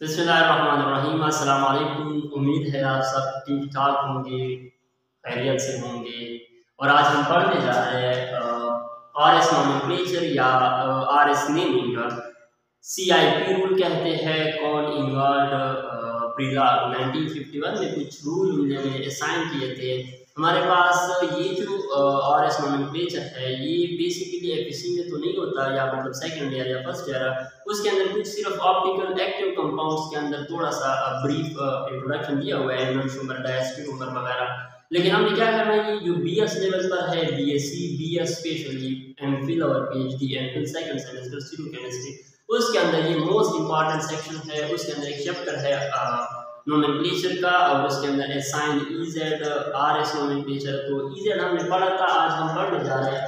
बिस्मिल्लाहिर्रहमानिर्रहीम। अस्सलाम वालेकुम। उम्मीद है आप सब ठीक ठाक होंगे, खैरियत से होंगे। और आज हम पढ़ने जा रहे हैं आर एस नोमेनक्लेचर या R S naming. CIP rule कहते हैं, कॉन इनवर्ड प्रीला 1951 में कुछ रूल उन्होंने असाइन किए थे। हमारे पास ये जो आर एस नोमेनक्लेचर है ये बेसिकली FEC में तो नहीं होता, या मतलब सेकंड ईयर या फर्स्ट ईयर, उसके अंदर कुछ सिर्फ ऑप्टिकल एक्टिव कंपाउंड्स के अंदर थोड़ा सा ब्रीफ इंट्रोडक्शन दिया हुआ है, एनोशुगर डायस्ट्रोमर वगैरह। लेकिन हमने क्या करना है, ये जो BS लेवल पर है, BSc BS स्पेशली एमफिल और PhD MPhil second semester stereochemistry, उसके अंदर ये मोस्ट इंपॉर्टेंट सेक्शन है। उसके अंदर एक चैप्टर है नोमेनक्लेचर का, और उसके अंदर असाइन EZ RS नोमेनक्लेचर। तो EZ हमने पढ़ा था, आज हम पढ़ने जा रहे हैं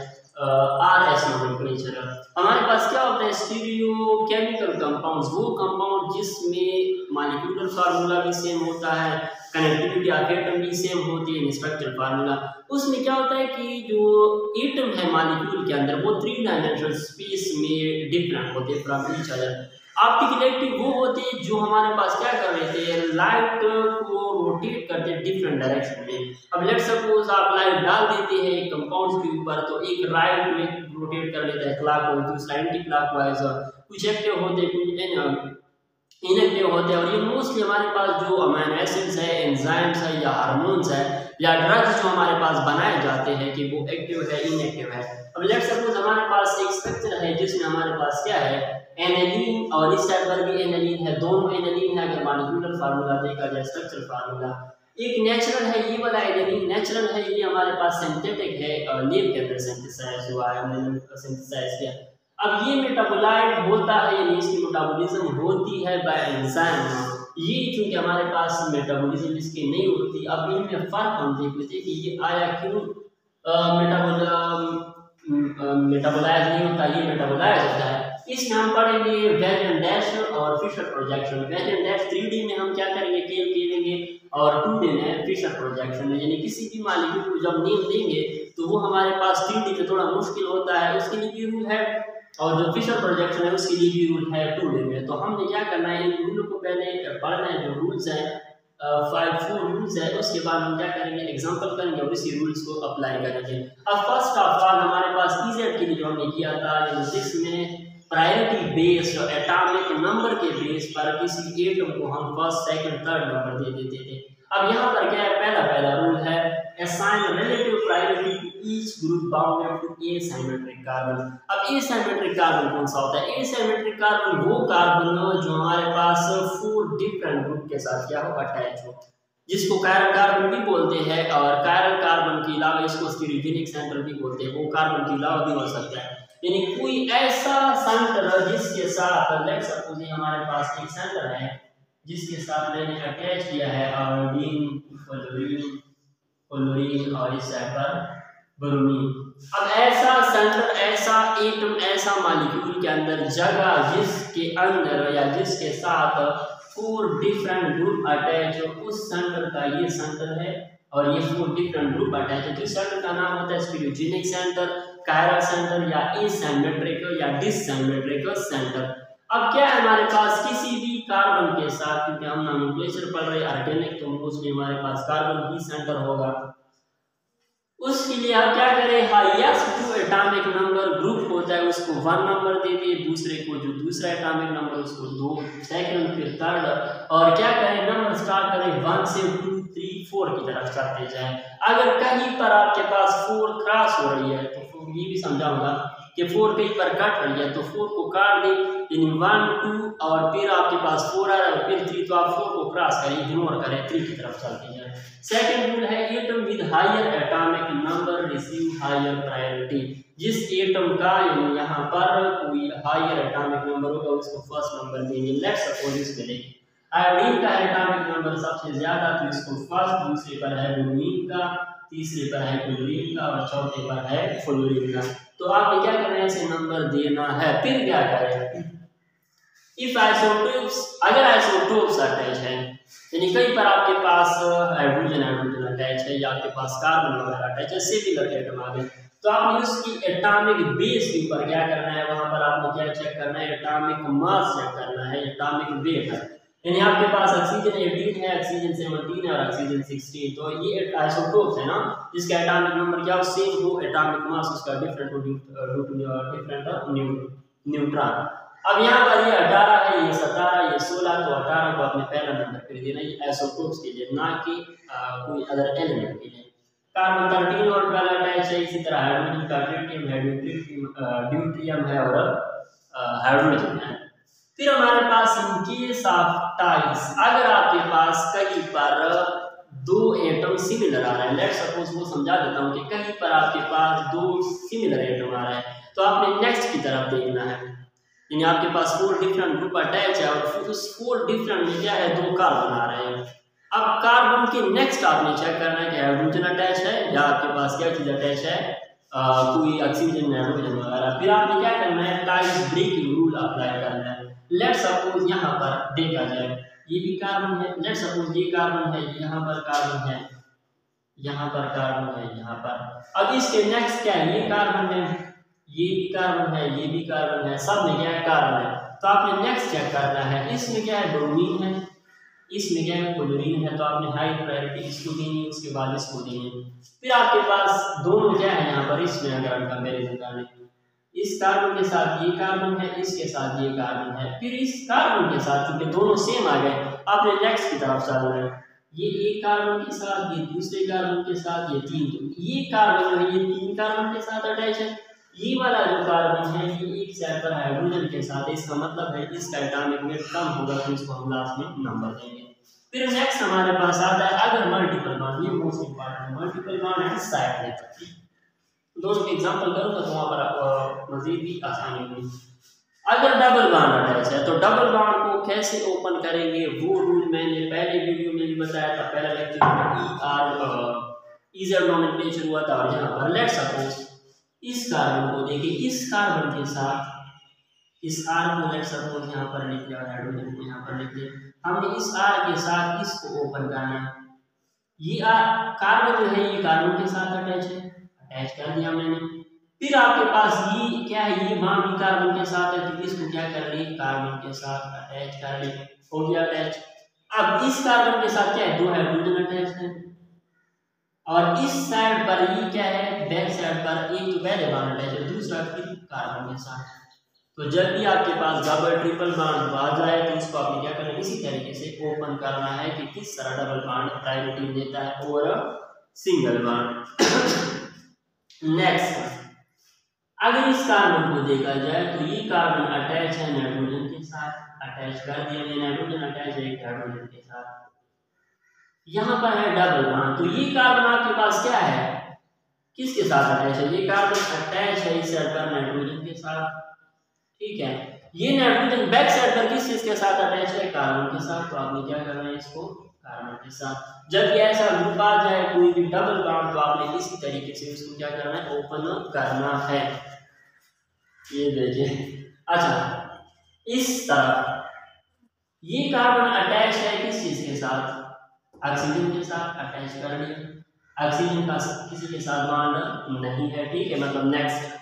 RS नोमेनक्लेचर। हमारे पास क्या होता है, स्टीरियो केमिकल कंपाउंड्स, वो कंपाउंड जिसमें मॉलिक्यूलर फार्मूला भी सेम होता है, कनेक्टिविटी ऑफ एटम भी सेम होती है, स्ट्रक्चरल फार्मूला। उसमें क्या होता है कि जो एटम है मॉलिक्यूल के अंदर वो 3 डायमेंशनल स्पेस में डिफरेंट होते हैं from each other. Optical active वो होते हैं जो हमारे पास क्या कर रहे थे, लाइट को रोटेट करते हैं डिफरेंट डायरेक्शन में। अब लेट सपोज आप लाइट डाल देते हैं एक कंपाउंड के ऊपर, तो एक राइट में रोटेट कर लेता है क्लॉकवाइज, दूसरा एंटी क्लॉकवाइज। कुछ एक्टिव होते हैं, कुछ इनएक्टिव होते हैं। और ये मोस्टली हमारे पास जो अमीनो एसिड्स है, एंजाइम्स है, या हार्मोन्स है, या ड्रग्स जो हमारे पास बनाए जाते हैं, कि वो एक्टिव है इनएक्टिव है। अब लेट सपोज हमारे पास एक स्ट्रक्चर है जिसमें हमारे पास क्या है, एनालिन, और इस साइड पर भी एनालिन है, दोनों एनालिन है। अगर मॉलिक्यूलर फार्मूला देखा जाए, स्ट्रक्चरल फार्मूला, एक नेचुरल है ये वाला एनालिन नेचुरल है, ये हमारे पास सिंथेटिक है, लैब के अंदर सिंथेसाइज हुआ है, हमने सिंथेसाइज किया। अब ये मेटाबोलाइट होता है, यानी इसकी मेटाबॉलिज्म होती है बाय एंजाइम। ये चूंकि हमारे पास मेटाबॉलिज्म इसकी नहीं होती, अब इनमें फर्क हम देख लेते हैं कि ये आया क्यों मेटाबोलाइज नहीं होता, ये मेटाबोलाइज होता है। इसमें हम पढ़ेंगे वेजन डैश और फिशर प्रोजेक्शन। वेजन डैश 3D में हम क्या करेंगे, केल करेंगे, और 2D में फिशर प्रोजेक्शन में, यानी किसी भी मॉलिक्यूल को जब नेम देंगे तो वो हमारे पास 3D में थोड़ा मुश्किल होता है, उसके लिए भी रूल है, और जो फिशर प्रोजेक्शन है उसके लिए भी रूल है 2D में। तो हमने क्या करना है, इन रूल को पहले पढ़ना है, जो रूल्स हैं 4 रूल्स है, उसके बाद हम क्या करेंगे, एग्जांपल करेंगे और इसी रूल्स को अप्लाई करेंगे। अब फर्स्ट ऑफ ऑल हमारे पास EZ के लिए जो हमने किया था, जिसमें प्रायोरिटी बेस्ड एटॉमिक नंबर के बेस पर किसी एटम को हम फर्स्ट सेकंड थर्ड नंबर दे देते थे। अब यहाँ पर क्या है, पहला रूल है, assign relative priority to each group bounded to asymmetric carbon। अब asymmetric कार्बन कौन सा होता है, asymmetric कार्बन वो कार्बन जो हमारे पास 4 डिफरेंट ग्रुप के साथ क्या हो, अटैच हो, जिसको कायरल कार्बन भी बोलते हैं। और कायरल कार्बन के अलावा इसको स्टीरियोजेनिक सेंटर भी बोलते हैं, वो कार्बन के अलावा भी हो सकता है। यानी कोई ऐसा सेंटर जिसके साथ, लेट्स सपोज हमारे पास एक सेंटर है जिसके साथ मैंने अटैच किया है आयोडीन, फ्लोरीन और इस साइड पर ब्रोमीन। अब ऐसा सेंटर, ऐसा एटम, ऐसा मॉलिक्यूल के अंदर जगह जिसके अंदर या जिसके साथ 4 डिफरेंट ग्रुप अटैच हो, उस सेंटर का ये सेंटर है, और ये 4 डिफरेंट ग्रुप अटैच है। तो इस सेंटर का नाम होता है स्टीरियोजेनिक सेंटर, कायरल सेंटर, या एसिमेट्रिक या डिससिमेट्रिक सेंटर। अब क्या है, हमारे पास किसी भी कार्बन के साथ, क्योंकि हम नोमेनक्लेचर पढ़ रहे हैं ऑर्गेनिक, तो उसमें हमारे पास कार्बन ही सेंटर होगा। उसके लिए आप क्या करें, हाईएस्ट जो एटॉमिक नंबर ग्रुप होता है उसको 1 नंबर दे दिए, दूसरे को जो दूसरा एटॉमिक नंबर उसको 2, सेकंड, फिर थर्ड, और क्या करें, नंबर स्टार्ट करें 1 से 2, 3, 4 की तरफ चलते जाएं। अगर कहीं पर आपके पास 4 क्रॉस हो रही है, तो ये भी समझाऊंगा कि 4 कहीं पर कट रही है, तो 4 को काट दें, यानी 1, 2 और फिर आपके पास 4 आ रहा है, और फिर 3, तो आप 4 को क्रॉस करें, इग्नोर करें, 3 की तरफ चलते जाएं। सेकंड रूल है, atom with higher atomic number receive higher priority. जिस एटम का यानी यहाँ पर कोई हायर एटॉमिक नंबर होगा उसको फर्स्ट नंबर देंगे। लेट्स सपोज इसमें देखिए आयोडीन का एटॉमिक नंबर सबसे ज्यादा, तो इसको फर्स्ट, दूसरे पर है ब्रोमीन का, तीसरे पर है क्लोरीन का, और चौथे पर है फ्लोरीन का। तो आपने क्या करना है, इसे नंबर देना है। फिर क्या करें, इफ आइसोटोप्स, अगर आइसोटोप्स अटैच है, यानी कहीं पर आपके पास हाइड्रोजन अटैच है, या आपके पास कार्बन वगैरह अटैच है, सिमिलर एटम आ गए, तो आपने उसकी एटॉमिक बेस के ऊपर क्या करना है, वहां पर आपने क्या चेक करना है, एटॉमिक मास चेक करना है, एटॉमिक वेट। यानी आपके पास ऑक्सीजन 18 है, ऑक्सीजन 17 है और ऑक्सीजन 16। तो ये आइसोटोप्स है ना, जिसका एटॉमिक नंबर क्या हो, सेम हो, एटॉमिक मास उसका डिफरेंट हो डिफरेंट न्यूट्रॉन। अब यहाँ पर ये 18 है, ये 17, ये 16, तो 18 को आपने पहला नंबर कर देना, ये आइसोटोप्स के लिए, ना कि कोई अदर एलिमेंट के लिए। कार्बन 13 और 12 अटैच है, इसी तरह हाइड्रोजन का ट्रिटियम है, ड्यूट्रियम है और हाइड्रोजन है। फिर हमारे पास इन केस ऑफ टाइज, अगर आपके पास कहीं पर दो एटम सिमिलर आ रहा है, लेट सपोज वो समझा देता हूँ कि कहीं पर आपके पास दो सिमिलर एटम आ रहा है, तो आपने नेक्स्ट की तरफ देखना है। यानी आपके पास 4 डिफरेंट ग्रुप अटैच है और उस 4 डिफरेंट में क्या है, 2 कार्बन आ रहे हैं। अब कार्बन के नेक्स्ट आपने चेक करना है कि हाइड्रोजन अटैच है या आपके पास क्या चीज अटैच है, कोई ऑक्सीजन नाइट्रोजन वगैरह। फिर आपने क्या करना है, टाइज ब्रेकिंग रूल अप्लाई करना है। लेट सपोज यहाँ पर देखा जाए ये भी कार्बन है, लेट सपोज ये कार्बन है, यहाँ पर कार्बन है, यहाँ पर कार्बन है, यहाँ पर। अब इसके नेक्स्ट क्या है, ये कार्बन है, ये भी कार्बन है, ये भी कार्बन है, सब में क्या है, कार्बन है। तो आपने नेक्स्ट चेक करना है, इसमें क्या है, ब्रोमीन है, इसमें क्या है, क्लोरीन है, तो आपने हाई प्रायोरिटी इसको देनी, उसके बाद इसको देनी। फिर आपके पास दोनों क्या है यहाँ पर, इसमें अगर हम कंपेरिजन करें, इस कार्बन के साथ ये कार्बन है, इसके साथ ये कार्बन है, फिर इस कार्बन के साथ क्योंकि दोनों सेम आ गए, आपने नेक्स्ट की तरफ चलना है। ये एक कार्बन के साथ, ये दूसरे कार्बन के साथ, ये 3, तो ये कार्बन है, ये 3 कार्बन के साथ अटैच है। ये वाला जो कार्बन है ये एक साइड पर हाइड्रोजन के साथ, इसका मतलब है इसका एटॉमिक वेट कम होगा, तो इसको हम लास्ट में नंबर देंगे। फिर नेक्स्ट हमारे पास आता है अगर मल्टीपल बॉन्ड, ये मोस्ट इंपॉर्टेंट है, मल्टीपल बॉन्ड एंड साइक्लिक। दोनों के एग्जांपल करूंगा तो वहां पर आपको मजीद भी आसानी होगी। अगर डबल बॉन्ड अटैच है तो डबल बॉन्ड को कैसे ओपन करेंगे, वो रूल मैंने पहले वीडियो में भी बताया था, पहला लेक्चर में इजर नोमेनक्लेचर हुआ था। और यहाँ पर लेट सपोज इस कार्बन को देखिए, इस कार्बन के साथ इस आर को लेट सपोज यहाँ पर लिख लिया, हाइड्रोजन को यहाँ पर लिख लिया, हमने इस आर के साथ इसको ओपन करना है। ये कार्बन जो है ये कार्बन के साथ अटैच है, अटैच कर दिया मैंने। फिर आपके पास ये क्या है, ये बॉन्ड भी कार्बन के साथ है, तो इसको क्या कर ली, कार्बन के साथ अटैच कर ली, हो गया अटैच। अब इस कार्बन के साथ क्या है, 2 हाइड्रोजन अटैच है, और इस साइड पर ये क्या है, बैक साइड पर एक तो पहले बॉन्ड अटैच है, दूसरा फिर कार्बन के साथ। तो जब भी आपके पास डबल ट्रिपल बॉन्ड आ जाए तो इसको आपने क्या करना है, इसी तरीके से ओपन करना है कि किस तरह डबल बॉन्ड प्रायोरिटी देता है और सिंगल बॉन्ड। नेक्स्ट अगर इस कार्बन को देखा जाए तो ये कार्बन अटैच है नाइट्रोजन के साथ, अटैच कर दिया, ये नाइट्रोजन अटैच है हाइड्रोजन के साथ, यहाँ पर है डबल बॉन्ड। तो ये कार्बन आपके पास क्या है, किसके साथ अटैच है, ये कार्बन अटैच है इस साइड पर नाइट्रोजन के साथ, ठीक है। ये नाइट्रोजन बैक साइड पर किस के साथ अटैच है, कार्बन के साथ, तो आपने क्या करना है, इसको कार्बन के साथ। जब ये ऐसा ग्रुप आ जाए कोई भी डबल बॉन्ड तो आपने इसी तरीके से इसको क्या करना है, ओपन करना है। ये देखिए, अच्छा इस तरह ये कार्बन अटैच है किस चीज के साथ, ऑक्सीजन के साथ अटैच कर लिया, ऑक्सीजन का किसी के साथ बॉन्ड नहीं है, ठीक है। मतलब नेक्स्ट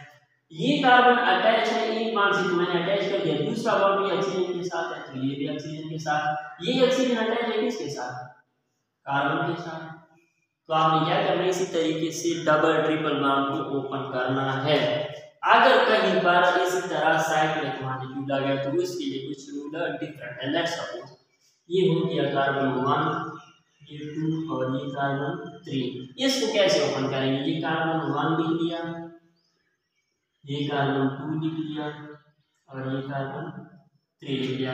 ये कार्बन अटैच है एक बॉन्ड से, तो मैंने अटैच कर दिया, दूसरा बॉन्ड भी ऑक्सीजन के साथ है, तो ये भी ऑक्सीजन के साथ, ये ऑक्सीजन अटैच है किसके साथ, कार्बन के साथ। तो आपने क्या करना है, इसी तरीके से डबल ट्रिपल बॉन्ड को ओपन करना है। अगर कहीं पर इसी तरह साइक्लिक मॉलिक्यूल आ गया तो उसके लिए कुछ रूल डिफरेंट है। लेट्स सपोज ये हो गया कार्बन 1, ये 2 और ये कार्बन 3। इसको कैसे ओपन करेंगे, ये कार्बन 1 लिख लिया, ये कार्बन 2 लिख लिया और ये कार्बन 3 लिख लिया।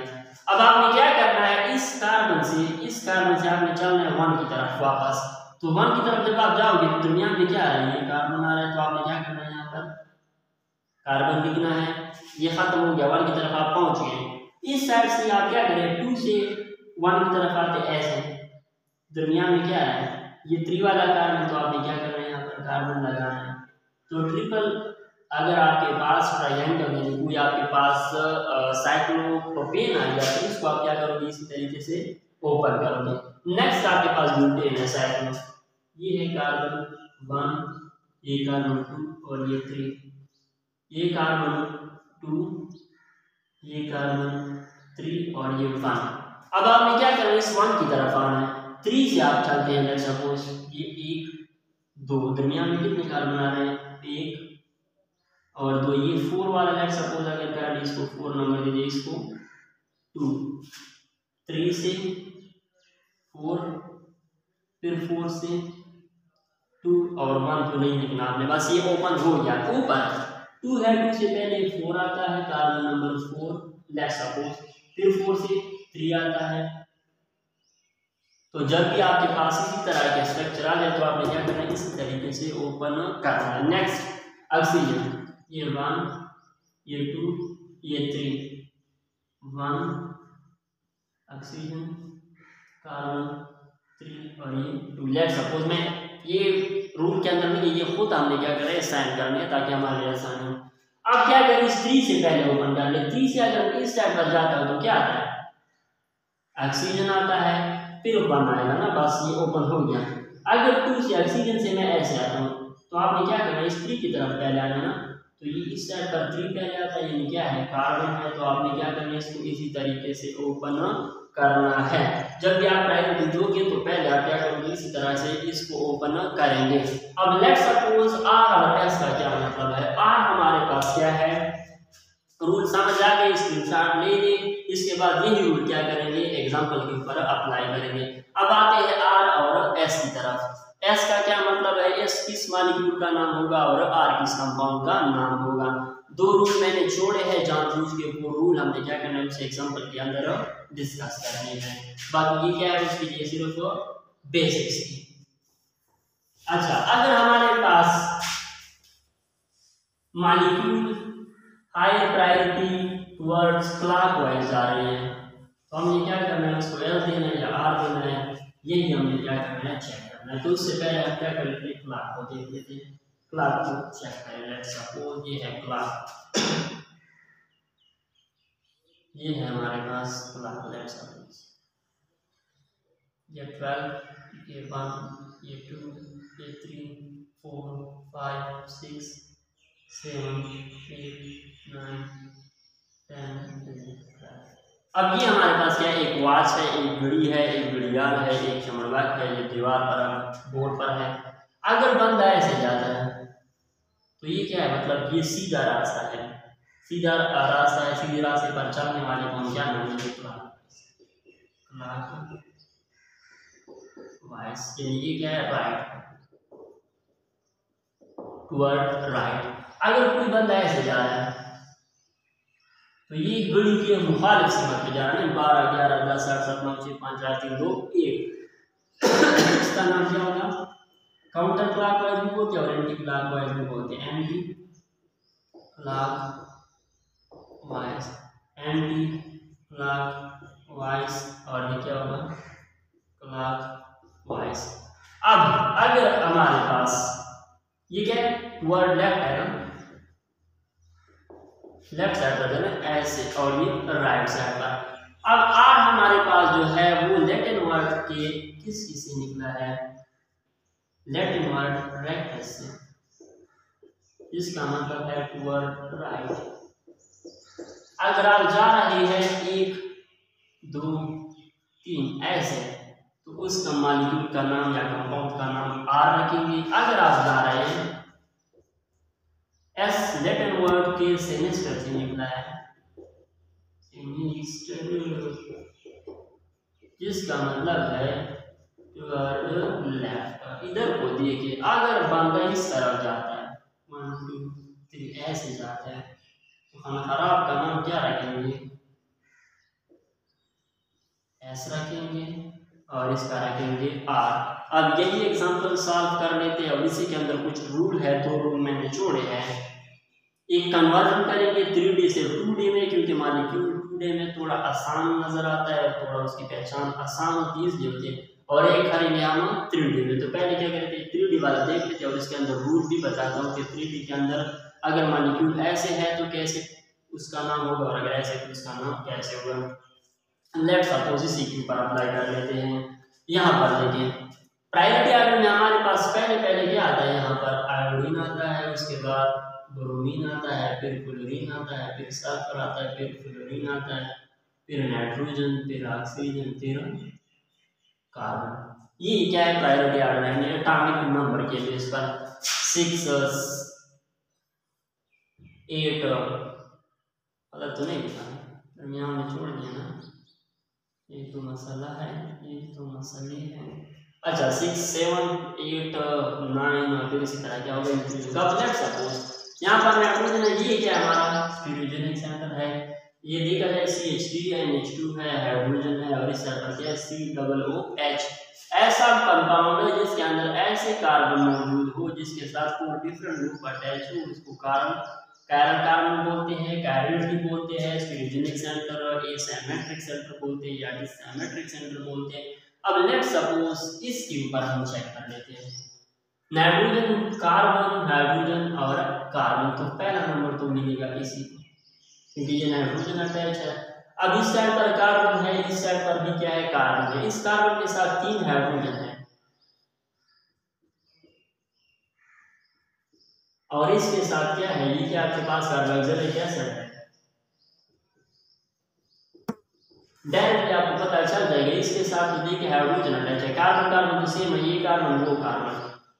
अब आपने क्या करना है, इस कार्बन से आपने चलना है 1 की तरफ वापस। तो 1 की तरफ जब आप जाओगे तो दरमियान में क्या आ रहा है, ये कार्बन आ रहा है, तो आपने क्या करना है, यहाँ पर कार्बन लिखना है। ये खत्म हो गया, 1 की तरफ आप पहुंच गए। इस साइड से आप क्या करें, 2 से 1 की तरफ आते ऐसे, दरमियान में क्या है, ये 3 वाला कार्बन, तो आपने क्या करना है, यहाँ पर कार्बन लगाना है। तो ट्रिपल अगर आपके पास ट्रायंगल है, कोई आपके पास साइक्लोप्रोपेन आ गया तो इसको आप क्या करोगे, इसी तरीके से ओपन करोगे। नेक्स्ट आपके पास ब्यूटेन है साइक्लो, ये है कार्बन 1, ये कार्बन 2 और ये 3, ये कार्बन 2, ये कार्बन 3 और ये 1। अब आपने क्या करना है, इस 1 की तरफ आना है। 3 से आप चलते हैं, लेट्स सपोज ये 1 2 दरमियान में कितने कार्बन आ रहे हैं, 1 और 2, ये 4 वाला लेट्स सपोज अगर पहले इसको 4 नंबर दीजिए, इसको 2, 3 से 4, फिर 4 से 2 और 1 तो नहीं लिखना आपने, बस ये ओपन हो गया। ऊपर 2 है, 2 से पहले 4 आता है, कार्बन नंबर 4 लेट्स सपोज, फिर 4 से 3 आता है। तो जब भी आपके पास इसी तरह के स्ट्रक्चर आ जाए तो आपने क्या करना है, इसी तरीके से ओपन करना है। नेक्स्ट ऑक्सीजन, ये 1 ये 2 ये 3, 1 ऑक्सीजन कार्बन 3 और ये 2 लेट्स सपोज। मैं ये रूल के अंदर नहीं, ये खुद हमने क्या करें, साइन करने है ताकि हमारे लिए आसान हो। अब क्या करें, इस 3 से पहले ओपन कर ले। 3 से अगर इस साइड पर जाता है तो क्या आता है, ऑक्सीजन आता है, फिर 1 आएगा ना, बस ये ओपन हो गया। अगर 2 से ऑक्सीजन से मैं ऐसे आता हूँ तो आपने क्या करना है, इस 3 की तरफ पहले आना ना, तो ये इस साइड पर 3 पहले आता है, यानी क्या है, कार्बन है, तो आपने क्या करना है, इसको इसी तरीके से ओपन करना है। जब भी आप प्रायोरिटी दोगे तो पहले आप क्या करोगे, इसी तरह से इसको ओपन करेंगे। अब लेट्स सपोज आर और एस का क्या मतलब है, आर हमारे पास क्या है, रूल समझ आ गए, स्क्रीनशॉट ले ली। इसके बाद यही रूल क्या करेंगे, एग्जांपल के ऊपर अप्लाई करेंगे। अब आते हैं आर और एस की तरफ। एस का क्या मतलब है, एस किस मॉलिक्यूल का नाम होगा और आर किस कंपाउंड का नाम होगा। 2 रूल मैंने छोड़े हैं जानबूझ के, वो रूल हमने क्या करना है, उसे एग्जांपल के अंदर डिस्कस करने हैं। बाकी ये क्या है, उसके लिए सिर्फ बेसिक्स की। अच्छा, अगर हमारे पास molecule high priority towards clockwise जा रहे हैं तो हमें क्या करना है, उसको एल देना है या आर देना है, यही हमें क्या करना है, चेक करना है। तो उससे पहले हम क्या कर लेते हैं, क्लॉक को देख लेते हैं, क्लॉक को चेक करें। लेट्स सपोज ये है क्लॉक, ये है हमारे पास क्लॉक। लेट्स सपोज ये 12 ये 1 ये 2 ये 3 4 5 6 7 8 9 10। अब ये हमारे पास क्या है, एक वॉच है, एक घड़ी है, एक घड़ियाल है, एक चमड़बाग है, ये दीवार पर बोर्ड पर है। अगर बंदा ऐसे जाता है तो ये क्या है, मतलब ये सीधा रास्ता है, सीधा रास्ता है, सीधे रास्ते पर चलने वाले को हम क्या नामेंगे, वॉइस। ये क्या है, राइट, टुवर्ड राइट। अगर कोई बंदा ऐसे जा रहा है तो ये घड़ी के मुखालिफ सीमा पे जा रहे हैं, 12 11 10 8 7 9 6 5 4 3 2 1। इसका नाम क्या होगा, काउंटर क्लॉकवाइज भी बोलते हैं और एंटी क्लॉकवाइज भी बोलते हैं। एंटी क्लॉकवाइज, एंटी क्लॉकवाइज और ये क्या होगा, क्लॉकवाइज। अब अगर हमारे पास ये क्या है, वर्ड लेफ्ट है ना, लेफ्ट साइड पर है ना ऐसे, और ये राइट साइड पर। अब आर हमारे पास जो है वो लैटिन वर्ड के किस से निकला है, लैटिन वर्ड रेक्टस से, इसका मतलब है टुवर्ड राइट। अगर आप जा रहे हैं 1 2 3 ऐसे तो उसका मॉलिक्यूल का नाम या कंपाउंड का नाम आर रखेंगे। अगर आप जा रहे हैं एस लैटिन वर्ड के सेनेस्टर से निकला है, सेनेस्टर, जिसका मतलब है टुवर्ड लेफ्ट। इधर को देखिए, अगर बंदा इस तरफ जाता है 1 2 3 ऐसे जाता है तो हम खराब का नाम क्या रखेंगे, एस रखेंगे और इसका रखेंगे आर। अब यही एग्जांपल सॉल्व कर लेते हैं और इसी के अंदर कुछ रूल है, 2 रूल मैंने जोड़े हैं। एक कन्वर्जन करेंगे 3D से 2D में, क्योंकि मॉलिक्यूल 2D में थोड़ा आसान नजर आता है, थोड़ा उसकी पहचान आसान होती है इसलिए होती है। और एक करेंगे हम 3D में। तो पहले क्या करते हैं, 3D वाला देख लेते हैं और इसके अंदर रूल भी बताता हूँ कि 3D के अंदर अगर मॉलिक्यूल ऐसे है तो कैसे उसका नाम होगा और अगर ऐसे तो उसका नाम कैसे होगा। लेट्स सपोज इसी के ऊपर अप्लाई कर लेते हैं। यहाँ पर देखिए प्रायोरिटी ऑर्डर में हमारे पास पहले क्या आता है, यहाँ पर आयोडीन आता है, उसके बाद ब्रोमीन आता है, फिर क्लोरीन आता है, फिर सल्फर आता है, फिर फ्लोरीन आता है, फिर नाइट्रोजन, फिर ऑक्सीजन, फिर कार्बन। ये क्या है, प्रायोरिटी ऑर्डर है एटॉमिक नंबर के बेस पर। 6 8 अलग तो नहीं लिखा है, दरमियान में छोड़ दिया ना, ये तो मसाला है, ये तो मसाले हैं। अच्छा 6 7 8 9 फिर इसी तरह क्या होगा कब लेट सपोज यहाँ पर नाइट्रोजन है, ये क्या है हमारा स्टीरियोजेनिक सेंटर है। ये देखा जाए CH3 है, NH2 है, हाइड्रोजन है, और इस तरह क्या है COOH। ऐसा कंपाउंड है जिसके अंदर ऐसे कार्बन मौजूद हो जिसके साथ 4 डिफरेंट ग्रुप अटैच हो, उसको कार्बन बोलते हैं, कैरियर्स भी बोलते हैं, स्टीरियोजेनिक सेंटर, एसिमेट्रिक सेंटर बोलते हैं या डिसिमेट्रिक सेंटर बोलते हैं। अब लेट सपोज इसके ऊपर हम चेक कर लेते हैं, नाइट्रोजन, कार्बन, हाइड्रोजन और कार्बन, तो पहला नंबर तो मिलेगा इसी को क्योंकि ये नाइट्रोजन अटैच है। अब इस साइड पर कार्बन है, इस साइड पर भी क्या है कार्बन है, इस कार्बन के साथ 3 हाइड्रोजन है और इसके साथ क्या है, ये क्या आपके पास कार्बोक्सिलिक एसिड है। डायरेक्टली आपको पता चल जाएगा इसके साथ तो देखिए हाइड्रोजन अटैच है, कार्बन कार्बन तो सेम है, ये कार्बन वो कार्बन।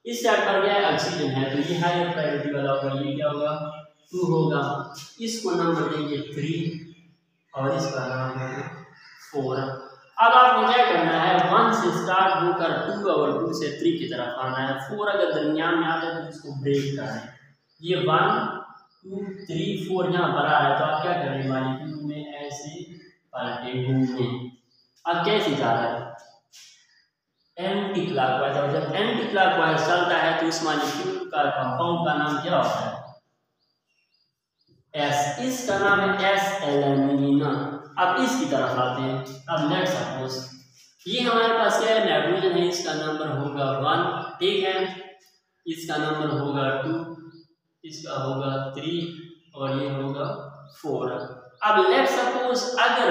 इस साइड पर क्या है ऑक्सीजन है, तो ये हायर प्रायोरिटी वाला होगा, ये क्या होगा 2 होगा। इसको नंबर देंगे 3 और इसका नाम होगा 4। अब आपको क्या करना है, 1 से स्टार्ट होकर 2 और 2 से 3 की तरफ आना है। 4 अगर दरमियान में आता है तो इसको ब्रेक करना है। ये 1 2 3 4 यहाँ पर आ रहा है तो आप क्या करेंगे, मॉलिक्यूल में ऐसे पलटे घूमने। अब कैसे जा रहा है, एंटी क्लॉकवाइज, और जब एंटी क्लॉकवाइज चलता है तो इस मॉलिक्यूल का कंपाउंड का नाम क्या होता है S, इसका नाम है S-एलेनिन। अब इसकी तरफ आते हैं। अब लेट्स सपोज ये हमारे पास क्या है नाइट्रोजन है, इसका नंबर होगा 1, ठीक है, इसका नंबर होगा 2, इसका होगा 3 और ये होगा 4। अब लेट्स सपोज अगर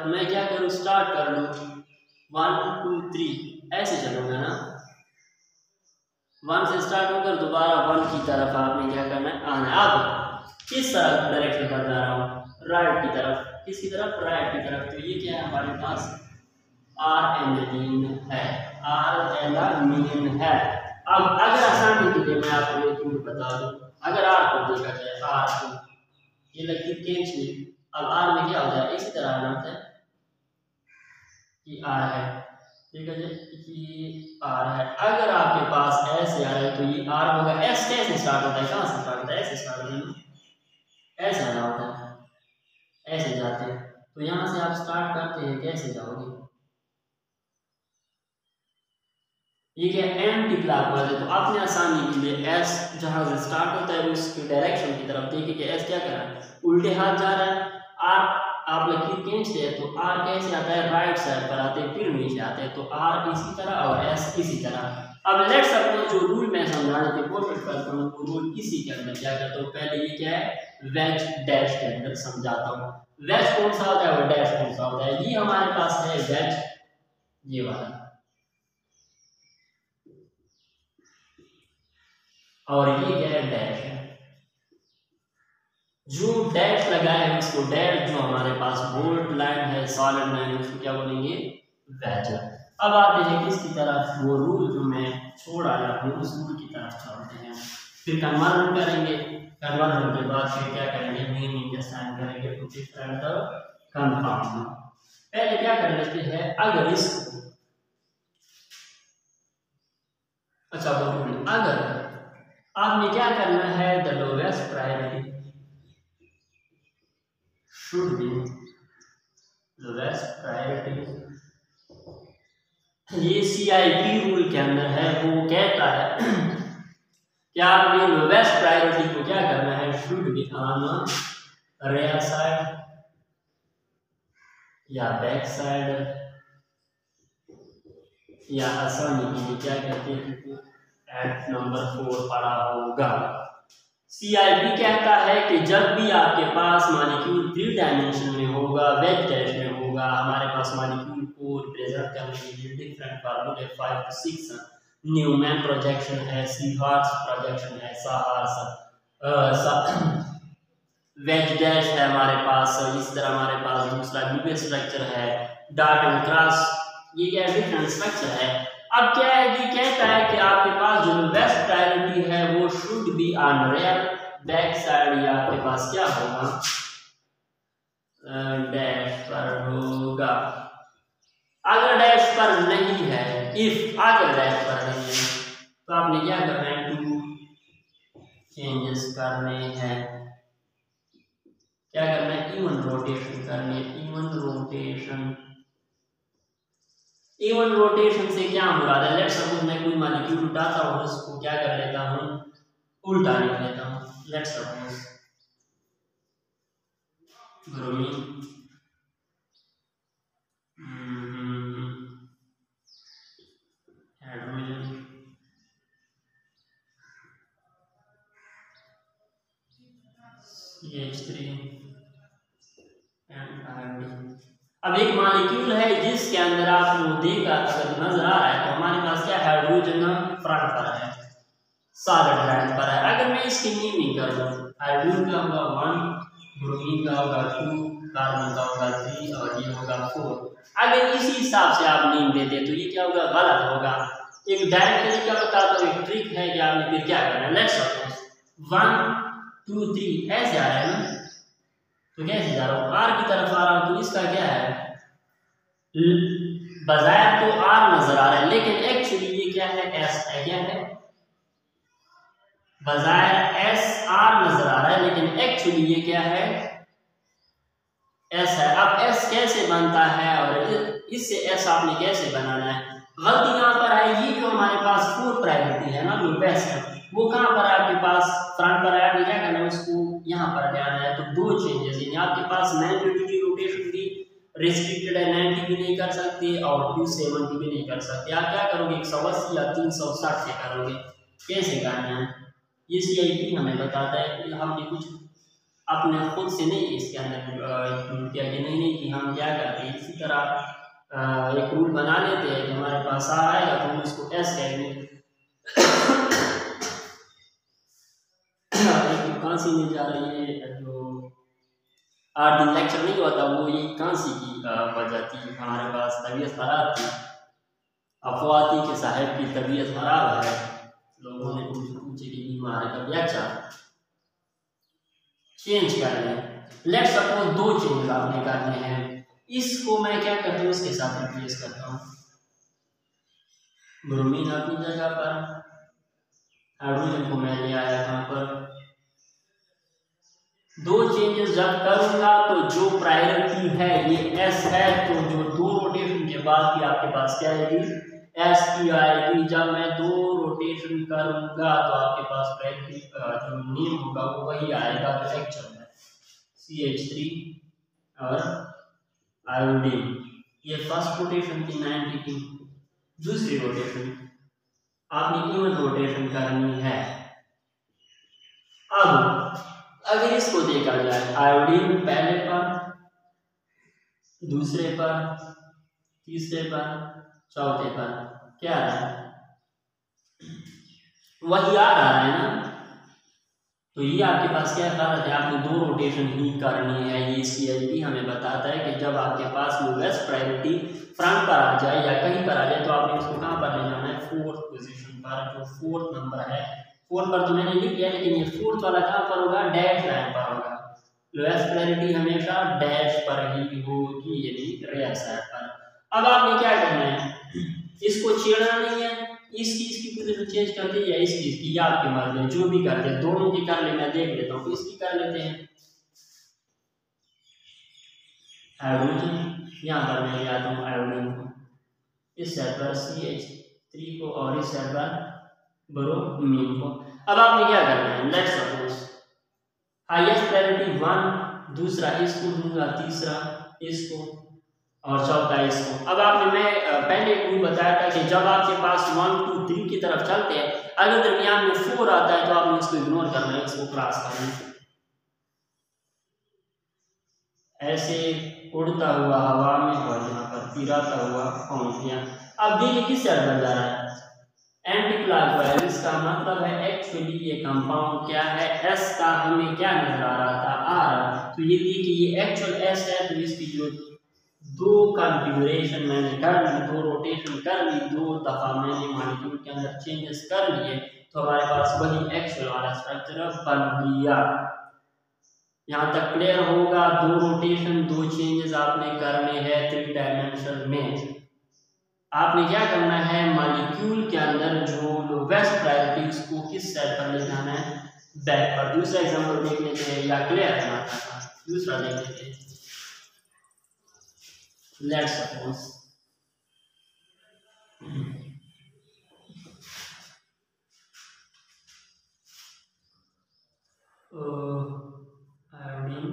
मैं क्या करूं, स्टार्ट कर लूं 1 2 3 ऐसे चलूंगा ना, 1 से स्टार्ट होकर दोबारा 1 की तरफ आपने क्या करना है आना है। अब किस तरफ डायरेक्शन पर जा रहा हूँ, राइट की तरफ, किसकी तरफ, राइट की तरफ। तो ये क्या है हमारे पास R-एलेनिन है, R-एलेनिन है। अब अगर आसानी के लिए मैं आपको एक चीज बता दूं, अगर R को देखा जाए, R को ये लगी केंच में, अब R में क्या होता है इसी तरह आना होता है कि R है, ठीक है जी, ये R है। अगर आपके पास S आ रहा है तो ये R होगा। S कैसे स्टार्ट होता है, कहाँ से स्टार्ट होता है, ऐसे स्टार्ट होता है, ऐसे आना होता है, ऐसे जाते हैं। तो यहाँ से आप स्टार्ट करते हैं, कैसे जाओगे, ये क्या एंटी क्लॉकवाइज है। तो आपने आसानी के लिए S जहाँ से स्टार्ट होता है उसकी डायरेक्शन की तरफ देखिए कि S क्या कर रहा है, उल्टे हाथ जा रहा है। R आप लकीर खींचते हैं तो R कैसे आता है, राइट साइड पर आते हैं, फिर नीचे आते हैं, तो R इसी तरह और S इसी तरह। अब लेट्स सपोज जो रूल मैं समझाने की कोशिश करता हूँ वो रूल इसी के अंदर क्या करता हूँ, पहले ये क्या है वेज डैश के अंदर समझाता हूँ। वेज कौन सा होता है और डैश कौन सा होता है, ये हमारे पास है वेज, ये वाला, और ये क्या है डैश है। जो डैश लगाए हैं उसको डैश, जो हमारे पास बोल्ड लाइन है, सॉलिड लाइन है, उसको क्या बोलेंगे वेज। अब आते हैं किसकी तरफ, वो रूल जो मैं छोड़ आया हूँ उस रूल की तरफ चलते हैं, फिर कन्वर्जन करेंगे। कन्वर्जन के बाद फिर क्या करेंगे, मीनिंग के साइन करेंगे टू डिफरेंट कंपाउंड। पहले क्या कर लेते हैं, अगर इसको अच्छा बोलो, अगर आपने क्या करना है, the lowest priority should be lowest priority। ये CIP रूल के अंदर है, वो कहता है कि आपने लोवेस्ट प्रायोरिटी को क्या करना है, should be on rear side या बैक साइड, या आसानी के लिए क्या कहते हैं एट नंबर 4 पड़ा होगा। CIP कहता है कि जब भी आपके पास मॉलिक्यूल 3 डायमेंशन में होगा, वेज डैश में होगा, हमारे पास मॉलिक्यूल को रिप्रेजेंट करने के लिए डिफरेंट फार्मूले 5 to 6 न्यूमैन प्रोजेक्शन है, सीहार्ट्स प्रोजेक्शन है, वेज डैश है हमारे पास, इस तरह हमारे पास दूसरा यूपी स्ट्रक्चर है, डॉट एंड क्रॉस, ये क्या डिफरेंट स्ट्रक्चर है। अब क्या है कि कहता है कि आपके पास जो बेस्ट प्रायोरिटी है वो should be on rear back side, या आपके पास क्या होगा डैश पर होगा। अगर डैश पर नहीं है, इफ अगर डैश पर नहीं है तो आपने क्या करना है, टू चेंजेस करने हैं। क्या करना है, इवन रोटेशन करनी है, इवन रोटेशन। इवन रोटेशन से क्या मुराद है, लेट्स सपोज मैं कोई मॉलिक्यूल उठाता हूँ, उसको क्या कर लेता हूँ, उल्टा लिख लेता हूँ। Let's suppose bromine, hydrogen, CH3 and iodine. अब एक मॉलिक्यूल है जिसके अंदर आपको देखा अगर नजर आ रहा है तो हमारे पास क्या है, हाइड्रोजन फ्रंट पर है, सॉलिड रैंक पर है। अगर मैं इसकी नीमिंग कर लूं, हाइड्रोजन का होगा 1, ब्रोमीन का होगा 2, कार्बन का होगा 3 और ये होगा 4। अगर इसी हिसाब से आप नीम देते तो ये क्या होगा, गलत होगा। एक डायरेक्ट तरीका बताता हूँ, एक ट्रिक है कि आपने फिर क्या करना है। लेट्स सपोज 1 2 3 ऐसे आ रहा है ना, तो कैसे जा रहा हूँ, आर की तरफ आ रहा हूँ, तो इसका क्या है, बजाय तो आर नजर आ रहा है लेकिन एक्चुअली ये क्या है, एस है। क्या है, बजाय एस आर नजर आ रहा है लेकिन एक्चुअली ये क्या है, एस है। अब एस कैसे बनता है और इससे एस आपने कैसे बनाना है, गलती यहाँ पर आएगी जो हमारे पास 4 प्रायोरिटी है ना, जो बेस्ट है वो कहाँ पर है, आपके पास फ्रंट पर है। आपने क्या करना है, उसको यहाँ पर ले आना है। तो 2 चेंजेस हैं, आपके पास 90 डिग्री रोटेशन भी रिस्ट्रिक्टेड है, 90 भी नहीं कर सकते और 270 भी नहीं कर सकते। आप क्या करोगे, 180 या 360 से करोगे। कैसे करना है, ये CIP हमें बताता है कि हमने कुछ अपने खुद से नहीं इसके अंदर किया कि नहीं कि हम क्या करते हैं, इसी तरह एक रूल बना लेते हैं कि हमारे पास आ आएगा तो हम इसको एस कहेंगे। कांसी में जा रही है, जो 8 दिन लेक्चर नहीं हुआ था वो ये कांसी की वजह थी, हमारे पास तबीयत खराब थी, अफवाह थी कि साहब की तबीयत खराब है, लोगों ने पूछे कि बीमार है, कभी अच्छा चेंज कर लें। लेट्स सपोज 2 चेंज आपने करने हैं, इसको मैं क्या करता हूँ, इसके साथ रिप्लेस करता हूँ, ब्रोमीन अपनी जगह पर, हाइड्रोजन को मैं ले आया कहाँ पर। 2 चेंजेस जब करूंगा तो जो प्रायोरिटी है ये एस है, तो जो 2 रोटेशन के बाद भी आपके पास क्या आएगी, एस की आएगी। जब मैं 2 रोटेशन करूंगा तो आपके पास प्रायोरिटी जो नेम होगा वो वही आएगा जो एक्चुअल है, CH3 और आयोडीन। ये फर्स्ट रोटेशन थी 90 की, दूसरी रोटेशन आपने इवन रोटेशन करनी है। अब अगर इसको देखा जाए, आयोडीन पहले पर, दूसरे पर, तीसरे पर, चौथे पर क्या आ रहा है, वही आ रहा है ना। तो ये आपके पास क्या गलत है, आपने 2 रोटेशन ही करनी है। ये CIP हमें बताता है कि जब आपके पास लोवेस्ट प्रायोरिटी फ्रंट पर आ जाए या कहीं पर आ जाए तो आपने उसको कहाँ पर ले जाना है, 4th पोजीशन पर, जो 4th नंबर है। 4 पर तो मैंने लिख दिया लेकिन ये 4th वाला कहाँ पर होगा, डैश लाइन पर होगा। लोएस्ट प्रायोरिटी हमेशा डैश पर ही होगी, यानी रेयर साइड पर। अब आपने क्या करना है, इसको छेड़ना नहीं है, इसकी पोजीशन चेंज करते हैं या इसकी या आपकी मर्जी है, जो भी करते हैं, दोनों की कर लेना, देख लेता हूँ। इसकी कर लेते हैं, हाइड्रोजन यहाँ पर मैं ले आता हूँ आयोडीन को, इस साइड पर CH3 को और इस साइड पर ब्रोमीन को। अब आपने क्या करना है, लेट्स सपोज हाईएस्ट प्रायोरिटी 1, दूसरा इसको दूंगा, तीसरा इसको और चौथा इसको। अब आपने मैं पहले भी बताया था कि जब आपके पास 1 2 3 की तरफ चलते हैं, अगर दरमियान में 4 आता है तो आपने उसको इग्नोर करना है, इसको क्रॉस करना है, ऐसे उड़ता हुआ हवा में और यहाँ पर तिराता हुआ पहुंच गया। अब देखिए किस साइड पर जा रहा है, एंटी क्लॉकवाइज इसका मतलब है एक्चुअली ये कंपाउंड क्या है, एस का हमें क्या नजर आ रहा था, आर। तो ये देखिए ये एक्चुअल एस है, तो इसकी जो दो कॉन्फ़िगरेशन मैंने कर ली, दो रोटेशन कर ली, दो दफा मैंने मॉलिक्यूल के अंदर चेंजेस कर लिए, तो हमारे पास वही एक्चुअल वाला स्ट्रक्चर बन गया। यहाँ तक क्लियर होगा। दो रोटेशन दो चेंजेस आपने करने हैं 3 डायमेंशन में। आपने क्या करना है, मॉलिक्यूल के अंदर जो लोवेस्ट प्रायोरिटी उसको किस साइड पर ले जाना है, बैक पर। दूसरा एग्जांपल देख लेते हैं, या क्लियर है हमारा था, दूसरा देख लेते हैं। Let's suppose iodine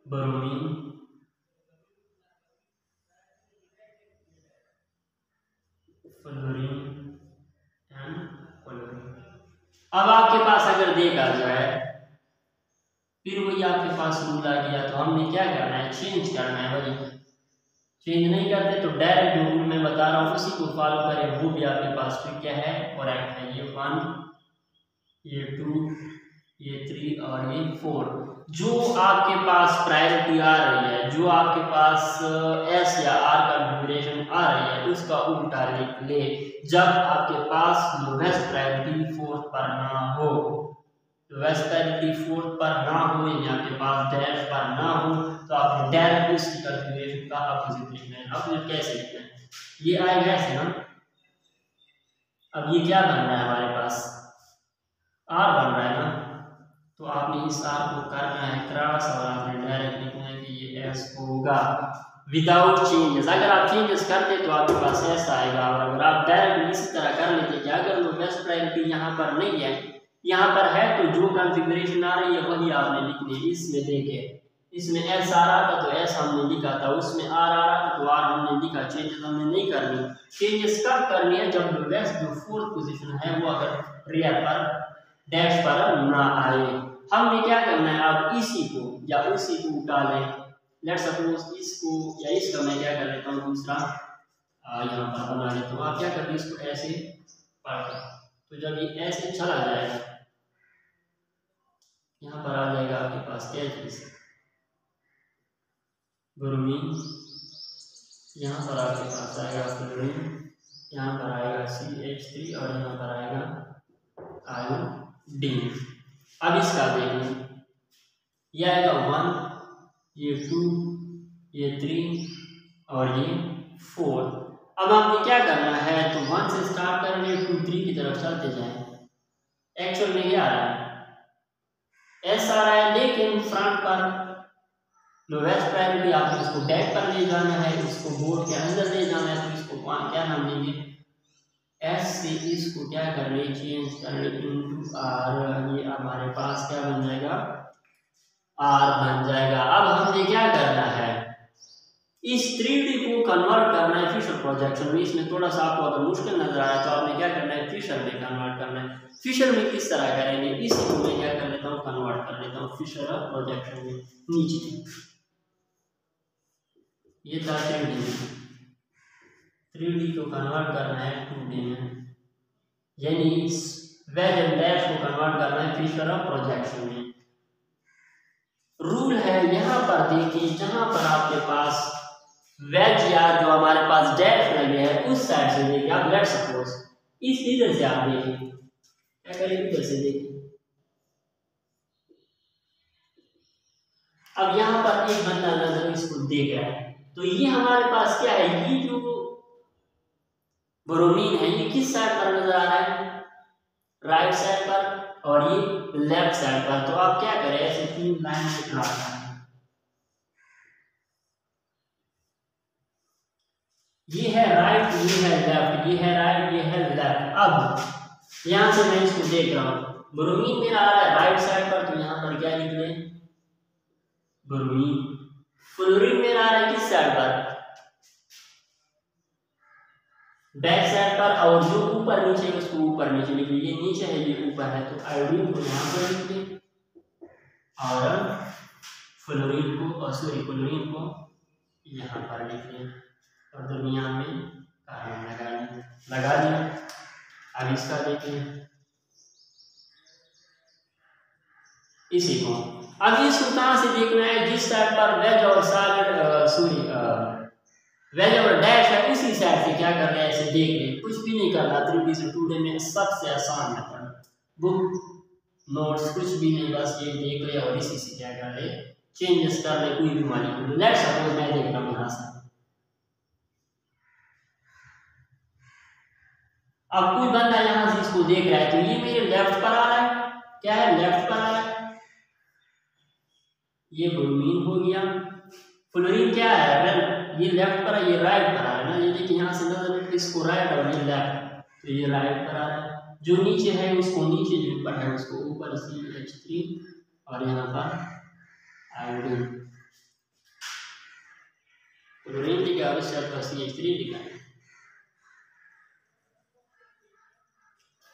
bromine fluorine and chlorine. अब आपके पास अगर देखा जाए, फिर वही आपके पास रूल आ गया, तो हमने क्या करना है, चेंज करना है। वही चेंज नहीं करते तो डायरेक्ट जो रूल मैं बता रहा हूँ उसी को फॉलो करें, वो भी आपके पास फिर क्या है, करेक्ट है। ये 1, ये 2, ये 3 और ये 4। जो आपके पास प्रायोरिटी आ रही है, जो आपके पास एस या आर का कॉन्फ़िगरेशन आ रही है, उसका उल्टा लिख ले। जब आपके पास लोवेस्ट प्रायोरिटी 4th पर ना हो, लोवेस्ट प्रायोरिटी 4th पर ना हो, यानी आपके पास डैश पर ना हो, तो आपने डायरेक्ट इसकी कॉन्फ़िगरेशन का अपोजिट लिखना है। अपोजिट कैसे लिखना है, ये आएगा ऐसे ना। अब ये क्या बन रहा है हमारे पास, आर बन रहा है ना, तो आपने इस आर को करना है क्रॉस और आपने डायरेक्ट लिखना है कि ये एस होगा विदाउट चेंजेस। अगर आप चेंजेस करते तो आपके पास एस आएगा, और अगर आप डायरेक्ट इसी तरह कर लेते कि अगर लोवेस्ट प्रायोरिटी यहाँ पर नहीं है, यहाँ पर है, तो जो कॉन्फ़िगरेशन आ रही है वही आपने लिखनी है। इसमें देखिए, इसमें एस आ रहा था तो एस हमने लिखा था, उसमें आर आ रहा था तो आर हमने लिखा। चेंजेस हमने नहीं करनी। चेंजेस कब करनी है, जब लोवेस्ट जो 4th पोजीशन है वो अगर रियर पर डैश पर ना आए। हमने क्या करना है, अब इसी को या उसी को उठा लें। लेट्स सपोज इसको या इसका मैं क्या कर लेता हूँ, दूसरा यहाँ पर बना लेता हूँ। आप क्या करते हैं, इसको ऐसे पढ़, तो जब ये ऐसे चला जाएगा, यहाँ पर आ जाएगा आपके पास क्या चीज, ब्रोमीन, यहाँ पर आपके पास आएगा क्लोरीन, यहाँ पर आएगा CH3 और यहाँ पर आएगा आयोडीन। अब इसका देखिए, ये आएगा 1, ये 2, ये 3 और ये 4। अब आपने क्या करना है, तो 1 से स्टार्ट करने 2, 3 की तरफ चलते जाएं। एक्चुअल में क्या आ रहा है, एस आ रहा है, लेकिन फ्रंट पर लोवेस्ट प्रायोरिटी आपने इसको बैक पर ले जाना है, इसको बोर्ड के अंदर ले जाना है। तो इसको क्या नाम देंगे, एस से इसको क्या कर ले, चेंज कर ले इनटू आर। ये हमारे पास क्या बन जाएगा, आर बन जाएगा। अब हमने क्या करना है, इस 3D को कन्वर्ट करना है फिशर प्रोजेक्शन में। इसमें थोड़ा सा आपको अगर मुश्किल नजर आया तो आपने क्या करना है, फिशर में कन्वर्ट करना है। फिशर में किस तरह करेंगे, इसी को मैं क्या कर लेता हूँ, कन्वर्ट कर लेता हूँ फिशर प्रोजेक्शन में। नीचे ये था 3D को कन्वर्ट करना है 2D में, यानी इस वेज एंड डैश को कन्वर्ट करना है फिशर प्रोजेक्शन में। रूल है यहाँ पर देखिए, जहां पर आपके पास वेज या जो हमारे पास डैश लगे हैं उस साइड से देखिए। आप लेट्स सपोज इस इधर से आप देखिए, क्या करेंगे, इधर से देखिए। अब यहाँ पर एक बंदा नजर इसको देख रहा है, तो ये हमारे पास क्या है, ये जो ब्रोमीन है ये किस साइड पर नजर आ रहा है, राइट साइड पर, और ये लेफ्ट साइड पर। तो आप क्या करें, ऐसे 3 लाइन में ड्रा करें। ये है राइट, ये है लेफ्ट, ये है राइट, ये है लेफ्ट। अब यहां से मैं इसको देख रहा हूं, ब्रोमीन मेरा आ रहा है राइट साइड पर, तो यहां पर क्या लिख लें, ब्रोमीन। फ्लोरीन मेरा आ रहा है किस साइड पर, बैक साइड पर, और जो ऊपर नीचे है उसको ऊपर नीचे लिख लीजिए। ये नीचे है, ये ऊपर है, तो आयोडीन को यहां पर लिख लें और फ्लोरीन को क्लोरीन को यहाँ पर लिख लें और दरमियान में कार्बन लगा दिया। अब इसका देखें इसी को। अब इसको कहाँ से देखना है, जिस साइड पर वेज और सॉलिड वेज और डैश है उसी साइड से क्या करना है, इसे देख लें, कुछ भी नहीं करना। 3D से 2D में सबसे आसान मेथड, बुक नोट्स कुछ भी नहीं, बस ये देख ले और इसी से क्या कर ले, चेंजेस कर ले कोई भी मॉलिक्यूल। लेट्स सपोज मैं देख रहा हूँ यहाँ से, अब कोई बंदा यहाँ से इसको देख रहा है तो ये मेरे लेफ्ट पर आ रहा है, क्या है लेफ्ट पर आ रहा है, ये ब्रोमीन हो गया। फ्लोरीन क्या है, वेल ये लेफ्ट पर है, ये राइट पर आ रहा है ना, ये देखिए यहाँ से नजर इसको राइट और ये लेफ्ट, तो ये राइट पर आ रहा है। जो नीचे है उसको नीचे, जो ऊपर है उसको ऊपर, CH3 और यहाँ पर आयोडीन। क्लोरीन लिखा है उससे पर CH3 लिखा है।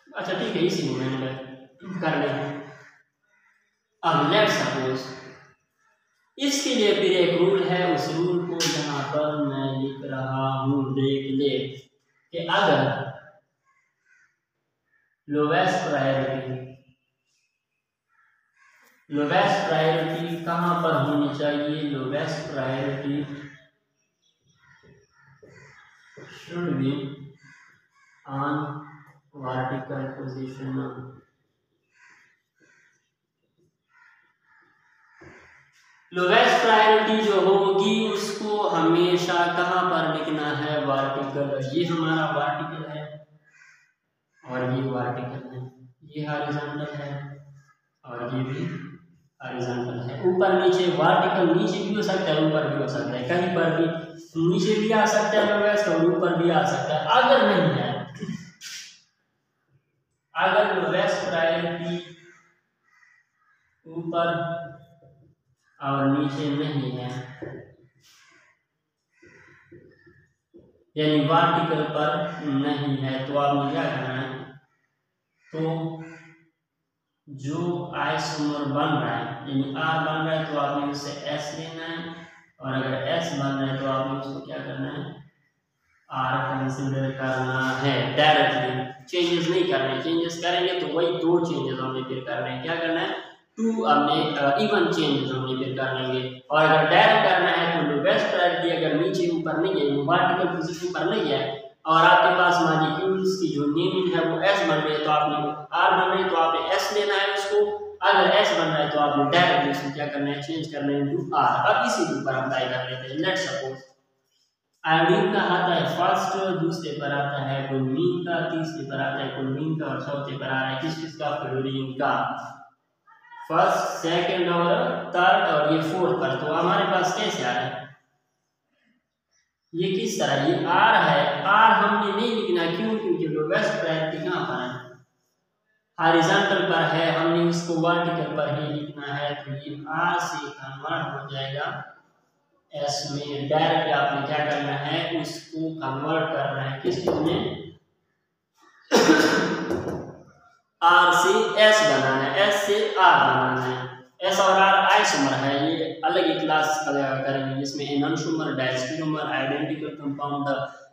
अच्छा ठीक है, इसी मूवमेंट में कर लें। अब लेट्स सपोज इसके लिए फिर एक रूल है, उस रूल को यहाँ पर मैं लिख रहा हूँ, देख ले कि अगर लोवेस्ट प्रायोरिटी कहाँ पर होनी चाहिए, lowest priority should be on vertical position. Lowest priority जो होगी उसको हमेशा कहाँ पर लिखना है, वर्टिकल। ये हमारा वर्टिकल है और ये वर्टिकल है, ये हॉरिजॉन्टल है और ये भी हॉरिजॉन्टल है। ऊपर नीचे वर्टिकल नीचे भी हो सकता है, ऊपर भी हो सकता है, कहीं पर भी नीचे भी आ सकता है लोवेस्ट और ऊपर भी आ सकता है। अगर नहीं है, अगर लोवेस्ट प्रायोरिटी ऊपर और नीचे नहीं है, यानी वर्टिकल पर नहीं है, तो आपने क्या करना है, तो जो आइसोमर बन रहा है यानी R बन रहा है तो आपने उससे S लेना है, और अगर S बन रहा है तो आपने उसको क्या करना है, R कंसीडर करना है। डायरेक्टली चेंजेस नहीं करने, चेंजेस करेंगे तो वही दो चेंजेस हमने फिर करने हैं, क्या करना है, 2 हमने इवन चेंजेस हमने फिर कर लेंगे। और अगर डायरेक्ट करना है तो लोवेस्ट प्रायोरिटी अगर नीचे ऊपर नहीं है, वर्टिकल पोजीशन पर नहीं है और आपके पास मॉलिक्यूल्स की जो नेमिंग है वो S बन रही है तो आपने R बन रही है तो आपने S लेना है उसको। अगर S बन रहा है तो आपने डायरेक्टली उसको क्या करना है, चेंज करना है इनटू R। अब इसी के ऊपर अप्लाई कर लेते हैं। लेट्स सपोज आयोडीन का आता है फर्स्ट, दूसरे पर आता है ब्रोमीन का, तीसरे पर आता है क्लोरीन का और चौथे पर आ रहा है किस का, फ्लोरीन का। फर्स्ट, सेकंड और थर्ड और ये फोर्थ पर, तो हमारे पास कैसे आ रहा है, ये किस तरह, ये R है, R हमने नहीं लिखना, क्यों, क्योंकि लोवेस्ट प्रायोरिटी कहाँ पर है, हॉरिजॉन्टल पर है, हमने उसको वर्टिकल पर ही लिखना है। तो ये R से कन्वर्ट हो जाएगा S में। डायरेक्ट आपने क्या करना है, उसको कन्वर्ट करना है किस में, R से S बनाना है, S से R बनाना है। S और R आइसोमर है, ये अलग ही क्लास करेंगे जिसमें एनोनोमर, डायस्टेरियोमर, आइडेंटिकल कंपाउंड,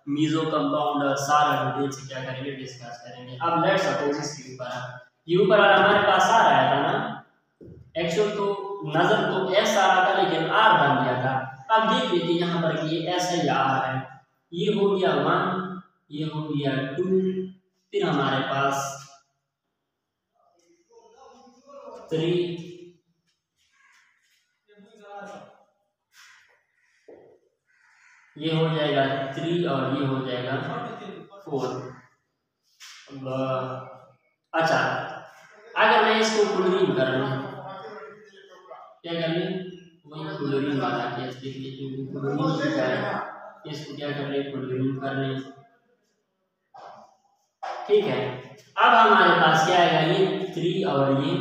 मीजो कंपाउंड, सारा डिटेल से क्या करेंगे, डिस्कस करेंगे। अब लेट्स सपोज इसके ऊपर ये ऊपर हमारे पास R आया था ना, एक्चुअल तो नजर तो S आ रहा था लेकिन R बन गया था। अब देख लेते यहाँ पर कि ये S है या R है, ये हो गया 1, ये हो गया 2, फिर हमारे पास 3, ये हो जाएगा 3 और ये हो जाएगा 4। अच्छा अगर मैं इसको क्लोरीन कर लूँ, क्या कर ले, वही क्लोरीन वाला केस देख लीजिए, क्लोरीन क्या है, इसको क्या कर ले, क्लोरीन कर ले। ठीक है, अब हमारे पास क्या आएगा, ये 3 और ये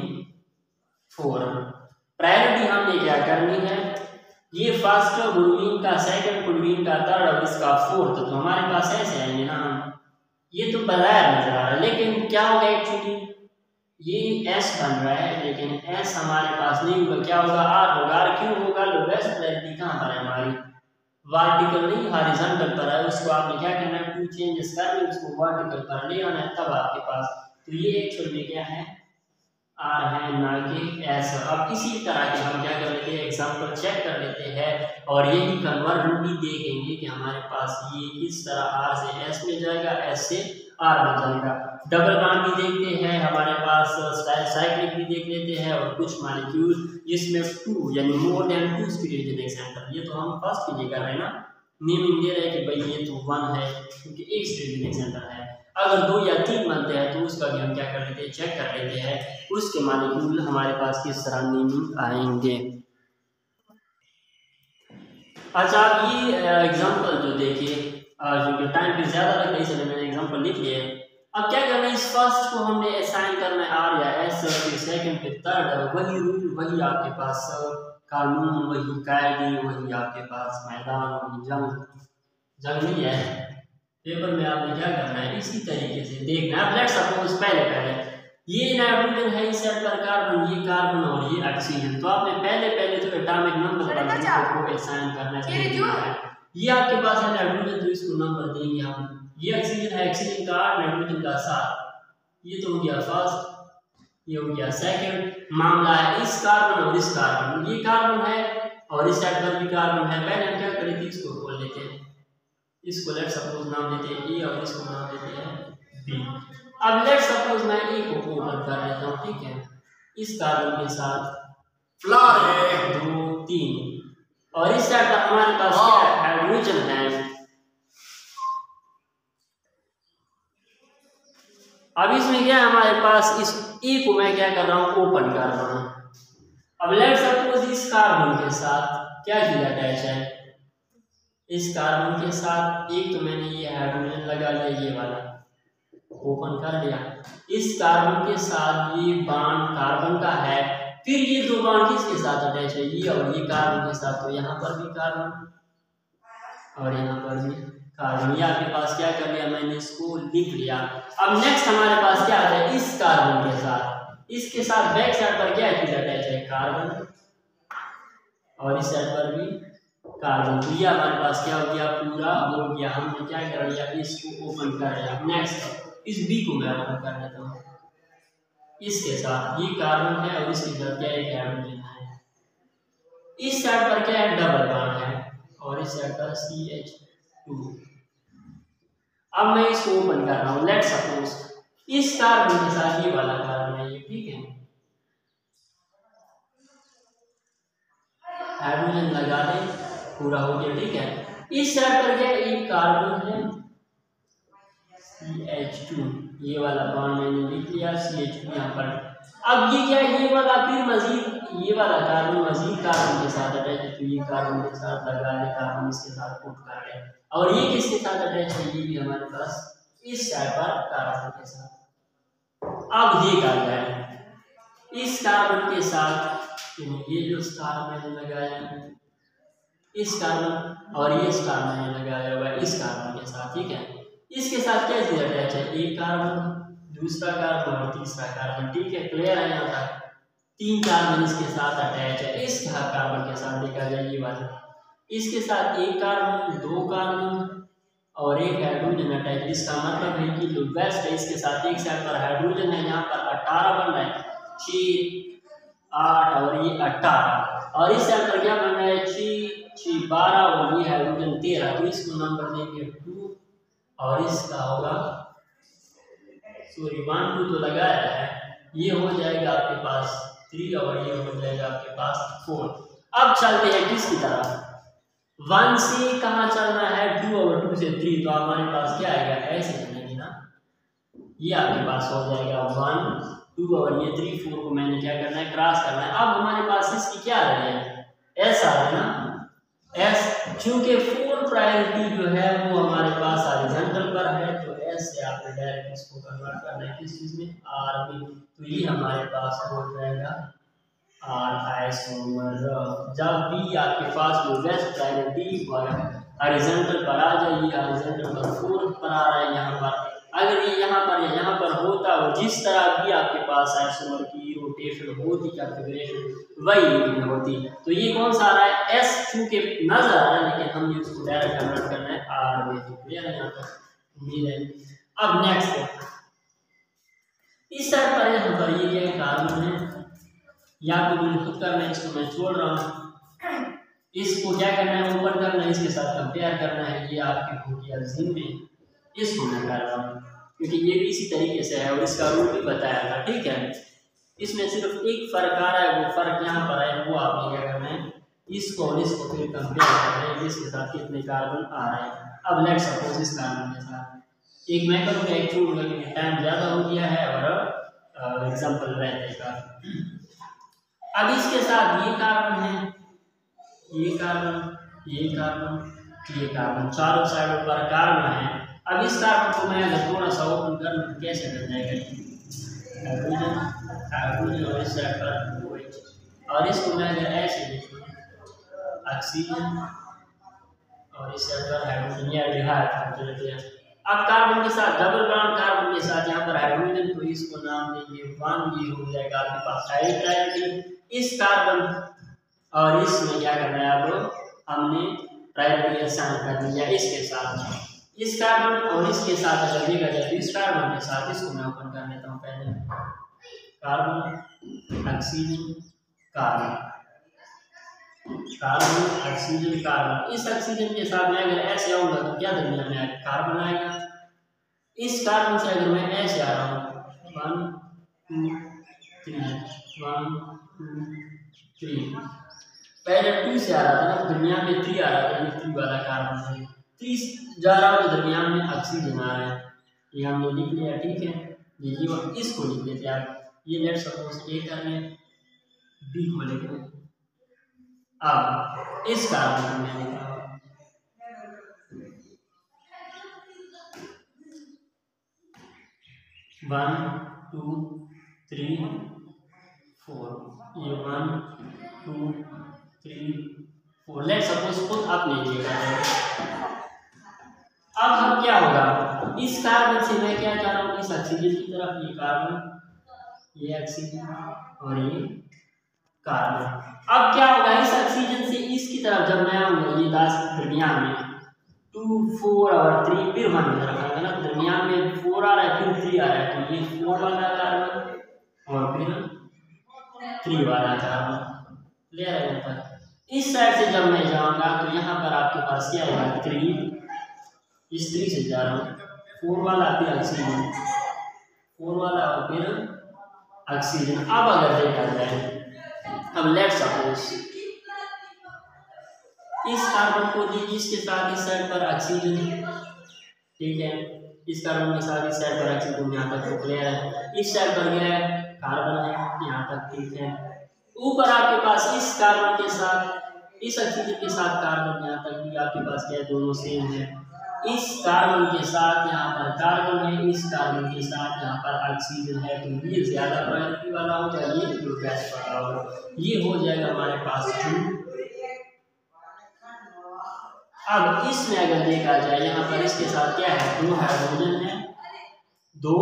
4। प्रायोरिटी हमने क्या करनी है, ये फर्स्ट ब्रोमीन का, सेकंड क्लोरीन का, थर्ड और इसका फोर्थ, तो हमारे पास ऐसे आएंगे ना। ये तो बराबर नजर आ रहा है लेकिन क्या होगा, एक्चुअली ये एस बन रहा है, लेकिन एस हमारे पास नहीं होगा, क्या होगा, आर होगा। आर क्यों होगा, लोवेस्ट प्रायोरिटी कहाँ पर है हमारी, वर्टिकल नहीं हॉरिजॉन्टल पर है। उसको आपने क्या करना है, टू चेंजेस करने, उसको वर्टिकल पर ले आना है, तब आपके पास, तो ये एक्चुअल में क्या है, आर है, ना कि एस। अब इसी तरह के हम क्या कर लेते हैं, एग्जाम्पल चेक कर लेते हैं, और यही कन्वर्जन भी देखेंगे कि हमारे पास ये किस तरह आर से एस में जाएगा, एस से आर में जाएगा। डबल बॉन्ड भी देखते हैं, हमारे पास साइक्लिक भी देख लेते हैं, और कुछ मॉलिक्यूल जिसमें टू यानी more than two stereogenic center, ये तो हम फर्स्ट के लिए कर रहे हैं ना, नेमिंग दे रहे हैं कि भाई ये तो वन है क्योंकि एक स्टीरियोजेनिक सेंटर है। अगर 2 या 3 बनते हैं तो उसका भी हम क्या कर लेते हैं, चेक कर लेते हैं, उसके मॉलिक्यूल हमारे पास किस तरह नेमिंग आएंगे। अच्छा, आप ये एग्जांपल जो देखिए, जो टाइम पे ज़्यादा लगता है इसलिए मैंने एग्जांपल लिख लिए। अब क्या करना है, इस फर्स्ट को हमने असाइन करना है आर या एस, फिर सेकंड पे थर्ड, वही रूल, वही आपके पास कानून, वही कायदे, वही आपके पास मैदान, वही जंग नहीं है। पेपर में आपने क्या करना है, इसी तरीके से देखना है। अब लेट्स सपोज पहले ये नाइट्रोजन है, इस साइड पर कार्बन, ये कार्बन और ये ऑक्सीजन, तो आपने पहले तो एटॉमिक नंबर पर को असाइन करना है। ये आपके पास है नाइट्रोजन, तो इसको नंबर देंगे हम। ये ऑक्सीजन है, ऑक्सीजन का 8, नाइट्रोजन का 7, ये तो हो गया फर्स्ट, ये हो गया सेकंड। मामला है इस कार्बन और इस कार्बन, ये कार्बन है और इस साइड पर भी कार्बन है। पहले हम क्या करें थे, इसको खोल लेते हैं, इसको लेट सपोज नाम देते हैं ए और इसको नाम देते हैं बी। अब लेट सपोज मैं ए को ओपन कर लेता हूँ, ठीक है, इस कार्बन के साथ 2 3, और इस साइड पर हमारे पास क्या है, हाइड्रोजन है। अब इसमें क्या है हमारे पास, इस ए को मैं क्या कर रहा हूँ, ओपन कर रहा हूँ। अब लेट सपोज इस कार्बन के साथ क्या चीज अटैच है, इस कार्बन के साथ एक तो मैंने ये हाइड्रोजन लगा लिया, ये वाला ओपन कर लिया। इस कार्बन के साथ ये बॉन्ड कार्बन का है, फिर ये 2 बॉन्ड किसके साथ अटैच है, ये और ये कार्बन के साथ, तो यहाँ पर भी कार्बन और यहाँ पर भी कार्बन। ये आपके पास क्या कर लिया, मैंने इसको लिख लिया। अब नेक्स्ट हमारे पास क्या आता है, इस कार्बन के साथ, इसके साथ बैक साइड पर क्या चीज अटैच है, कार्बन, और इस साइड पर भी कार्बन। तो ये हमारे पास क्या हो गया, पूरा हो गया। हमने क्या कर लिया, इसको ओपन कर लिया। नेक्स्ट इस बी को मैं ओपन कर लेता हूँ, इसके साथ ये कार्बन है और इसके साथ क्या है, हाइड्रोजन है। इस साइड पर क्या है, डबल बॉन्ड है, और इस साइड पर CH2। अब मैं इसको ओपन कर रहा हूँ, लेट सपोज इस कार्बन के साथ ये वाला कार्बन है, ये ठीक है, हाइड्रोजन लगा दे, पूरा हो गया, ठीक है। इस साइड पर क्या है, एक कार्बन है CH2, ये वाला बॉन्ड मैंने लिख लिया, CH2 यहाँ पर। अब ये क्या है, ये वाला फिर मजीद ये वाला कार्बन मजीद कार्बन के साथ अटैच है, तो ये कार्बन के साथ लगा ले, कार्बन इसके साथ पुट कर ले, और ये किसके साथ अटैच है, ये भी हमारे पास इस साइड पर कार्बन के साथ। अब ये कर जाए इस कार्बन के साथ, ये जो स्टार मैंने लगाया इस कार्बन, और ये स्टार मैंने लगाया हुआ है इस कार्बन के साथ, ठीक है। इसके साथ क्या चीज अटैच है, एक कार्बन, दूसरा कार्बन और तीसरा कार्बन, ठीक है, क्लियर है। यहाँ तक 3 कार्बन इसके साथ अटैच है। इस कार्बन के साथ देखा जाए ये वाला, इसके साथ एक कार्बन, 2 कार्बन और एक हाइड्रोजन अटैच। इसका मतलब है कि लोवेस्ट है, इसके साथ एक साइड पर हाइड्रोजन है, यहाँ पर 18 बन रहा है, 6 8 और ये 18, और इस साइड पर क्या बन रहा है, 6 12 और ये हाइड्रोजन 13, तो इसको नंबर देंगे 2, और इसका होगा सॉरी 1 2 तो लगाया है, ये हो जाएगा आपके पास 3 और ये हो जाएगा आपके पास 4। अब चलते हैं किसकी तरफ, 1 से कहाँ चलना है, 2 और 2 से 3, तो हमारे पास क्या आएगा, ऐसे चलेंगे ना, ये आपके पास हो जाएगा 1 2 और ये 3 4 को मैंने क्या करना है, क्रॉस करना है। अब हमारे पास इसकी क्या आ रही है, एस आ रहा है ना, एस, चूंकि 4 प्रायोरिटी जो है वो हमारे पास हॉरिजॉन्टल पर है, तो एस से आपने डायरेक्ट इसको कन्वर्ट करना है किस चीज में, आर में, तो ये हमारे पास हो जाएगा आर एस ओवर। जब भी आपके पास लोवेस्ट प्रायोरिटी और हॉरिजॉन्टल पर आ जाए, ये हॉरिजॉन्टल पर 4 पर आ रहा है यहाँ पर, अगर ये यहाँ पर होता और जिस तरह भी आपके पास आइसोमर की रोटेशन होती, कॉन्फ़िगरेशन वही लिखनी होती। तो ये कौन सा आ रहा है, एस चूंकि नजर आ रहा है लेकिन हमने उसको डायरेक्ट कन्वर्ट करना है आर में। तो क्लियर है यहाँ पर, उम्मीद है। अब नेक्स्ट इस साइड पर यहाँ पर ये क्या है, कार्बन है, या तो मुझे खुद करना है, इसको मैं छोड़ रहा हूँ। इसको क्या करना है, ऊपर करना है, इसके साथ कंपेयर करना है। ये आपकी होगी अल्जीन में, इसको मैं कर रहा हूँ क्योंकि ये भी इसी तरीके से है और इसका रूल भी बताया था, ठीक है। इसमें सिर्फ एक फर्क आ रहा है, वो फर्क यहाँ पर है, वो आपने क्या करना है, इसको और इसको फिर कंपेयर करना है, इसके साथ कितने कार्बन आ रहे हैं। अब लेट्स सपोज इस कार्बन के साथ एक मैं करूँगा, एक छोड़ूंगा क्योंकि टाइम ज़्यादा हो गया है और एग्जाम्पल रहने का। अब इसके साथ ये कार्बन है, ये कार्बन, ये कार्बन, ये कार्बन, चारों साइडों पर कार्बन है। अब इस कार्बन को मैं अगर थोड़ा सा ओपन कर लूँ कैसे बन जाएगा, हाइड्रोजन, हाइड्रोजन और इस साइड पर OH, और इसको मैं अगर ऐसे लिखूँ ऑक्सीजन और इस साइड पर हाइड्रोजन, या डिहाइड्रोजन। अब कार्बन के साथ डबल बॉन्ड, कार्बन के साथ यहाँ पर हाइड्रोजन, तो इसको नाम देंगे 1, ये हो जाएगा आपके पास प्रायोरिटी। इस कार्बन और इसमें क्या करना है, अब हमने प्रायोरिटी असाइन कर दिया इसके साथ। इस कार्बन और इसके साथ अगर देखा जाए तो इस कार्बन के साथ इसको मैं ओपन कर लेता हूँ पहले, carbon, oxygen, carbon, carbon, oxygen, carbon. इस ऑक्सीजन के साथ मैं अगर ऐसे आऊँगा तो क्या दरमियान में कार्बन आएगा। इस कार्बन से अगर मैं ऐसे आ रहा हूँ 1 2 3 1 2 3, पहले 2 से आ रहा था ना, दरमियान में 3 आ रहा था, ये 3 वाला कार्बन है। 3 जा रहा हूँ तो दरमियान में ऑक्सीजन आ रहा है, ये हमने लिख लिया, ठीक है। ये इसको लिख लेते हैं आप, ये लेट सपोज ए कर लें, बी को लिख लें। अब इस कार्बन को मैं लिख रहा हूँ 1 2 3 4, ये 1 2 3 4, लेट सपोज खुद आपने लिखा है। अब हम क्या होगा, इस कार्बन से मैं क्या जा रहा हूँ, इस ऑक्सीजन की तरफ, ये कार्बन, ये ऑक्सीजन और ये कार्बन। अब क्या होगा, इस ऑक्सीजन से इसकी तरफ जब मैं आऊँगा, ये 10 दरमियान में 2 4 और 3, फिर 1 में रखा ना, दरमियान में 4 आ रहा है फिर 3 आ रहा है, तो ये 4 वाला कार्बन और फिर 3 वाला कार्बन ले रहा है यहाँ पर। इस साइड से जब मैं जाऊँगा तो यहाँ पर आपके पास क्या आएगा 3, इस 3 से जा रहा हूँ 4 वाला, फिर ऑक्सीजन 4 वाला और फिर ऑक्सीजन। अब अगर देखा जाए, अब लेट सपोज इस कार्बन को दीजिए, इसके साथ इस साइड पर ऑक्सीजन, ठीक है, इस कार्बन के साथ इस साइड पर ऑक्सीजन, यहाँ तक तो क्लियर है। इस साइड पर गया है कार्बन है यहाँ तक, ठीक है। ऊपर आपके पास इस कार्बन के साथ इस ऑक्सीजन के साथ कार्बन, यहाँ तक भी आपके पास क्या है, दोनों सेम है। इस कार्बन के साथ यहाँ पर कार्बन है, इस कार्बन के साथ यहाँ पर ऑक्सीजन है, तो ये ज्यादा प्रायोरिटी वाला होगा, ये बेस्ट वाला होगा, ये हो जाएगा हमारे पास 2। अब इसमें अगर देखा जाए, यहाँ पर इसके साथ क्या है, 2 हाइड्रोजन है, 2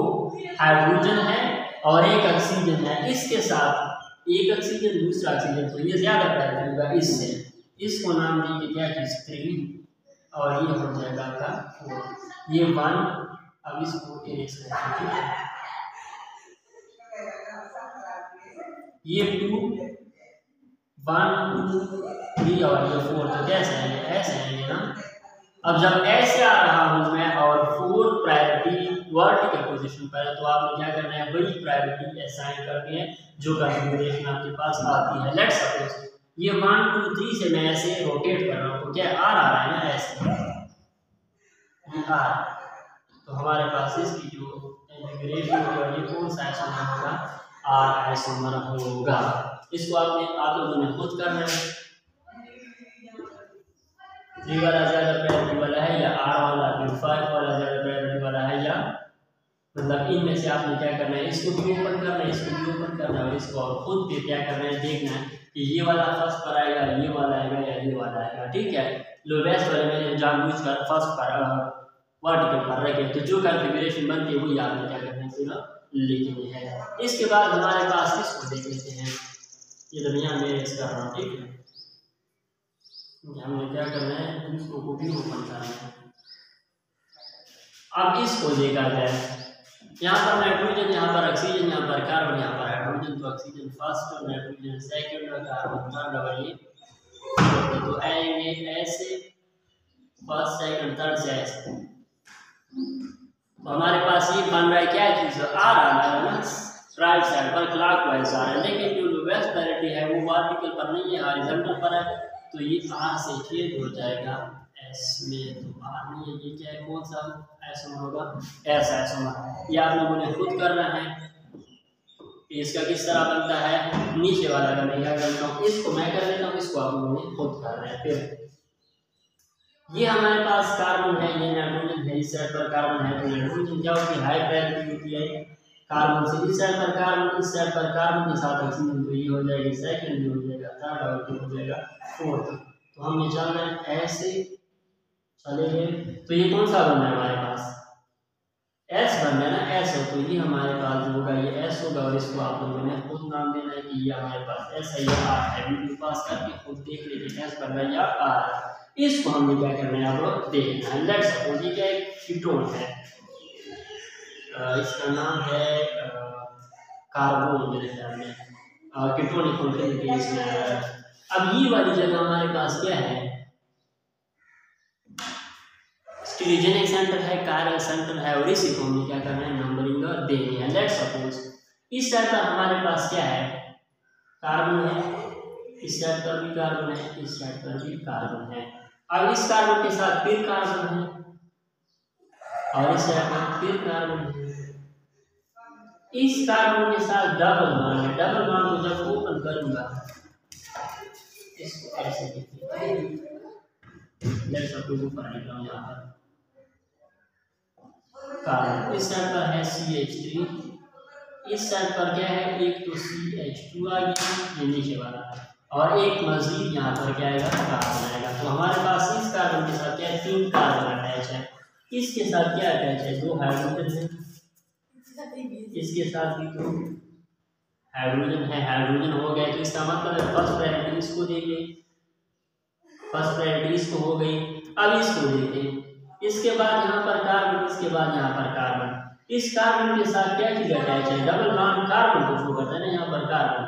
हाइड्रोजन है और 1 ऑक्सीजन है। इसके साथ 1 ऑक्सीजन, दूसरा ऑक्सीजन, तो ये ज्यादा प्रायोरिटी होगा इससे। इसको नाम देंगे क्या चीज 3 और ये हो जाएगा आपका 4, ये 1। अब इसको इरेज करते हैं, ये 2 1 2 3 और ये 4, तो कैसे आएंगे, ऐसे आएंगे ना। अब जब ऐसे आ रहा हूँ मैं और 4 प्रायोरिटी वर्टिकल पोजीशन पर है, तो आपने क्या करना है, वही प्रायोरिटी असाइन करनी है जो कॉन्फ़िगरेशन आपके पास आती है। लेट्स सपोज ये 1 2 3 से मैं ऐसे रोटेट कर रहा हूँ, तो क्या आर आ रहा है ना, ऐसे आर, तो हमारे पास इसकी जो कॉन्फ़िगरेशन होगी, ये कौन सा आइसोमर होगा, आर आइसोमर होगा। इसको आप लोगों ने खुद करना है, 3 वाला ज्यादा प्रायोरिटी वाला है या आर वाला, फिर 5 वाला ज्यादा प्रायोरिटी वाला है, या मतलब इनमें से आपने क्या करना है, इसको भी ओपन करना है, इसको भी ओपन करना है और इसको और खुद भी क्या करना है, देखना है कि ये वाला फर्स्ट पर आएगा, ये वाला आएगा या ये वाला आएगा, ठीक है। लोवेस्ट वाले मैंने जानबूझकर फर्स्ट पर वर्टिकल पर रखे, तो जो कॉन्फ़िगरेशन बनती है वही आपने क्या करना है पूरा लिखनी है। इसके बाद हमारे पास इसको देख लेते हैं, ये दरमियान में इसका रहा हूँ, ठीक है। हमने क्या करना है, इसको को भी ओपन करना है। अब इसको देखा जाए, यहाँ पर नाइट्रोजन, यहाँ पर ऑक्सीजन, यहाँ पर कार्बन, यहाँ पर हाइड्रोजन, तो ऑक्सीजन फर्स्ट और नाइट्रोजन सेकंड और कार्बन थर्ड, और ये तो आएंगे ऐसे फर्स्ट सेकंड थर्ड से ऐसे। तो हमारे पास ये बन रहा है क्या चीज़, आ रहा है ना राइट साइड पर क्लॉकवाइज आ रहा है, लेकिन जो लोवेस्ट प्रायोरिटी है वो वर्टिकल पर नहीं है, हॉरिजॉन्टल पर है, तो ये आर से छेद हो जाएगा एस में। तो आर नहीं है, ये क्या है, कौन सा एसोमर होगा, एस एसोमर। ये आप लोगों ने खुद करना है। इसका किस तरह बनता है, नीचे वाला का मैं क्या करता हूँ, इसको मैं कर लेता हूँ, इसको आप लोगों ने खुद करना है। फिर ये हमारे पास कार्बन है, ये नाइट्रोजन है, इस साइड पर कार्बन है, तो नाइट्रोजन क्या होती है, हाई प्रायोरिटी होती है कार्बन से, इस साइड पर कार्बन, इस साइड पर कार्बन के साथ ऑक्सीजन, तो ये हो जाएगा सेकंड, हो जाएगा थर्ड, और हो जाएगा फोर्थ। तो हमने चलना है ऐसे चलेंगे, तो ये कौन सा बनना है हमारे पास, एस बनना है ना, एस हो, तो ये हमारे पास जो होगा ये एस होगा, और इसको आप लोगों ने खुद नाम देना है कि ये हमारे पास एस है या आर है। वीडियो पास करके खुद देख लीजिए एस बन रहा है या आर है। इसको हमने क्या करना है, आप देखना है। लेट्स सपोज ये क्या एक कीटोन है, इसका नाम है कार्बन, मेरे ख्याल में कीटोनिक कॉन्फ़िगरेशन इसमें आ रहा है। अब ये वाली जगह हमारे पास क्या है, स्टीरियोजेनिक सेंटर है, कायरल सेंटर है, और इसी को हमें क्या करना है, नंबरिंग देनी है। लेट्स सपोज इस साइड पर हमारे पास क्या है, कार्बन है, इस साइड पर भी कार्बन है, इस साइड पर भी कार्बन है। अब इस कार्बन के साथ फिर कार्बन है, और इस साइड पर फिर कार्बन है। इस कार्बन के साथ डबल बॉन्ड है, डबल बॉन्ड को जब ओपन करूंगा, इसको ऐसे लिखिए, लेट्स सपोज ऊपर लिख रहा हूं यहाँ पर कार्बन, इस साइड पर है CH3, इस साइड पर क्या है, एक तो CH2 आ गया, ये नीचे वाला, और एक मजीद यहाँ पर क्या आएगा, कार्बन आएगा। तो हमारे पास इस कार्बन के साथ क्या है, 3 कार्बन अटैच है, इसके साथ क्या अटैच है, 2 हाइड्रोजन है, इसके साथ भी 2 हाइड्रोजन है, हाइड्रोजन हो गए, तो इसका मतलब है फर्स्ट प्रायोरिटी इसको देंगे, फर्स्ट प्रायोरिटी इसको हो गई। अब इसको देखें, इसके बाद यहाँ पर कार्बन, इसके बाद यहाँ पर कार्बन, इस कार्बन के साथ क्या चीज अटैच है, डबल बॉन्ड कार्बन को शो करता है ना यहाँ पर कार्बन,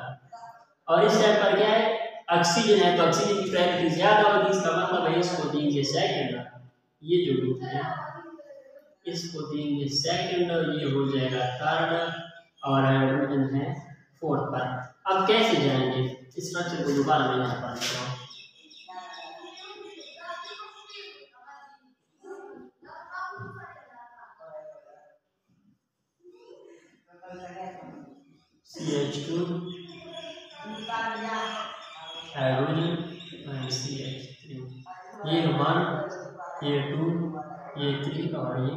और इस साइड पर क्या है, ऑक्सीजन है, तो ऑक्सीजन की प्रायोरिटी ज्यादा होगी, इसका मतलब है इसको देंगे सेकंड, ये जो ग्रुप है इसको देंगे सेकंड, और ये हो जाएगा थर्ड, और हाइड्रोजन है फोर्थ पर। अब कैसे जाएंगे, स्ट्रक्चर को दोबारा मैं यहाँ पर लिख रहा हूँ, CH2 हाइड्रोजन एंड CH3, ये 1, ये 2, ये 3 और ये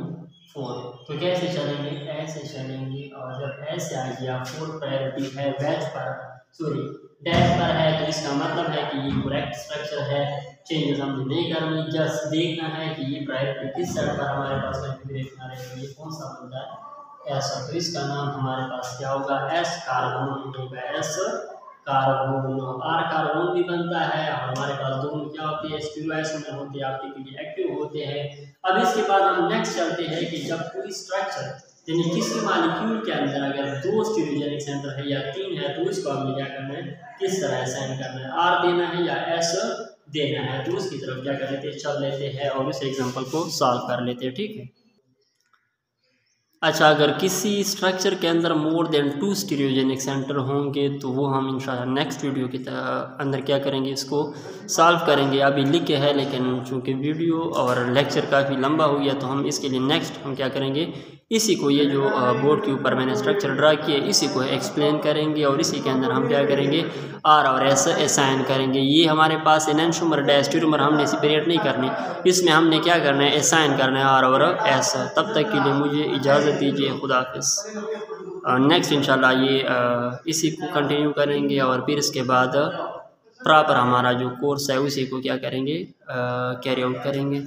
4। तो कैसे चलेंगे, ऐसे चलेंगे, और जब ऐसे आ गया 4 प्रायोरिटी है वेज पर, सॉरी डैश पर है, तो इसका मतलब है कि ये करेक्ट स्ट्रक्चर है, चेंजेस हमने नहीं करनी, जस्ट देखना है कि ये प्रायोरिटी किस साइड पर हमारे पास कॉन्फ़िगरेशन आ रही है, ये कौन सा बनता है, ऐसा। तो इसका नाम हमारे पास क्या होगा, एस कार्बोन होगा, एस कार्बोन। आर कार्बोन भी बनता है, और हमारे पास दोनों क्या होते हैं, स्टीरियोआइसोमर में होते हैं, ऑप्टिकली एक्टिव होते हैं। अब इसके बाद हम नेक्स्ट चलते हैं कि जब कोई स्ट्रक्चर यानी किसी मॉलिक्यूल के अंदर अगर 2 स्टीरियोजेनिक सेंटर है या 3 है, तो इसको हमें क्या करना है, किस तरह असाइन करना है, आर देना है या एस देना है, तो उसकी तरफ क्या कर लेते हैं, चल लेते हैं, और उस एग्जाम्पल को सॉल्व कर लेते हैं, ठीक है। अच्छा, अगर किसी स्ट्रक्चर के अंदर मोर देन 2 स्टीरियोजेनिक सेंटर होंगे, तो वो हम इंशाल्लाह नेक्स्ट वीडियो के अंदर क्या करेंगे, इसको सॉल्व करेंगे। अभी लिखे है, लेकिन चूँकि वीडियो और लेक्चर काफ़ी लंबा हो गया, तो हम इसके लिए नेक्स्ट हम क्या करेंगे, इसी को, ये जो बोर्ड के ऊपर मैंने स्ट्रक्चर ड्रा किया है, इसी को एक्सप्लेन करेंगे, और इसी के अंदर हम क्या करेंगे, आर और एस असाइन करेंगे। ये हमारे पास एनेंटियोमर डायस्टेरियोमर हमने सेपरेट नहीं करनी, इसमें हमने क्या करना है, असाइन करना है आर और एस। तब तक के लिए मुझे इजाज़त दीजिए, खुदा हाफिज़। नेक्स्ट इंशाल्लाह ये इसी को कंटिन्यू करेंगे, और फिर इसके बाद प्रॉपर हमारा जो कोर्स है उसी को क्या करेंगे, कैरी आउट करेंगे।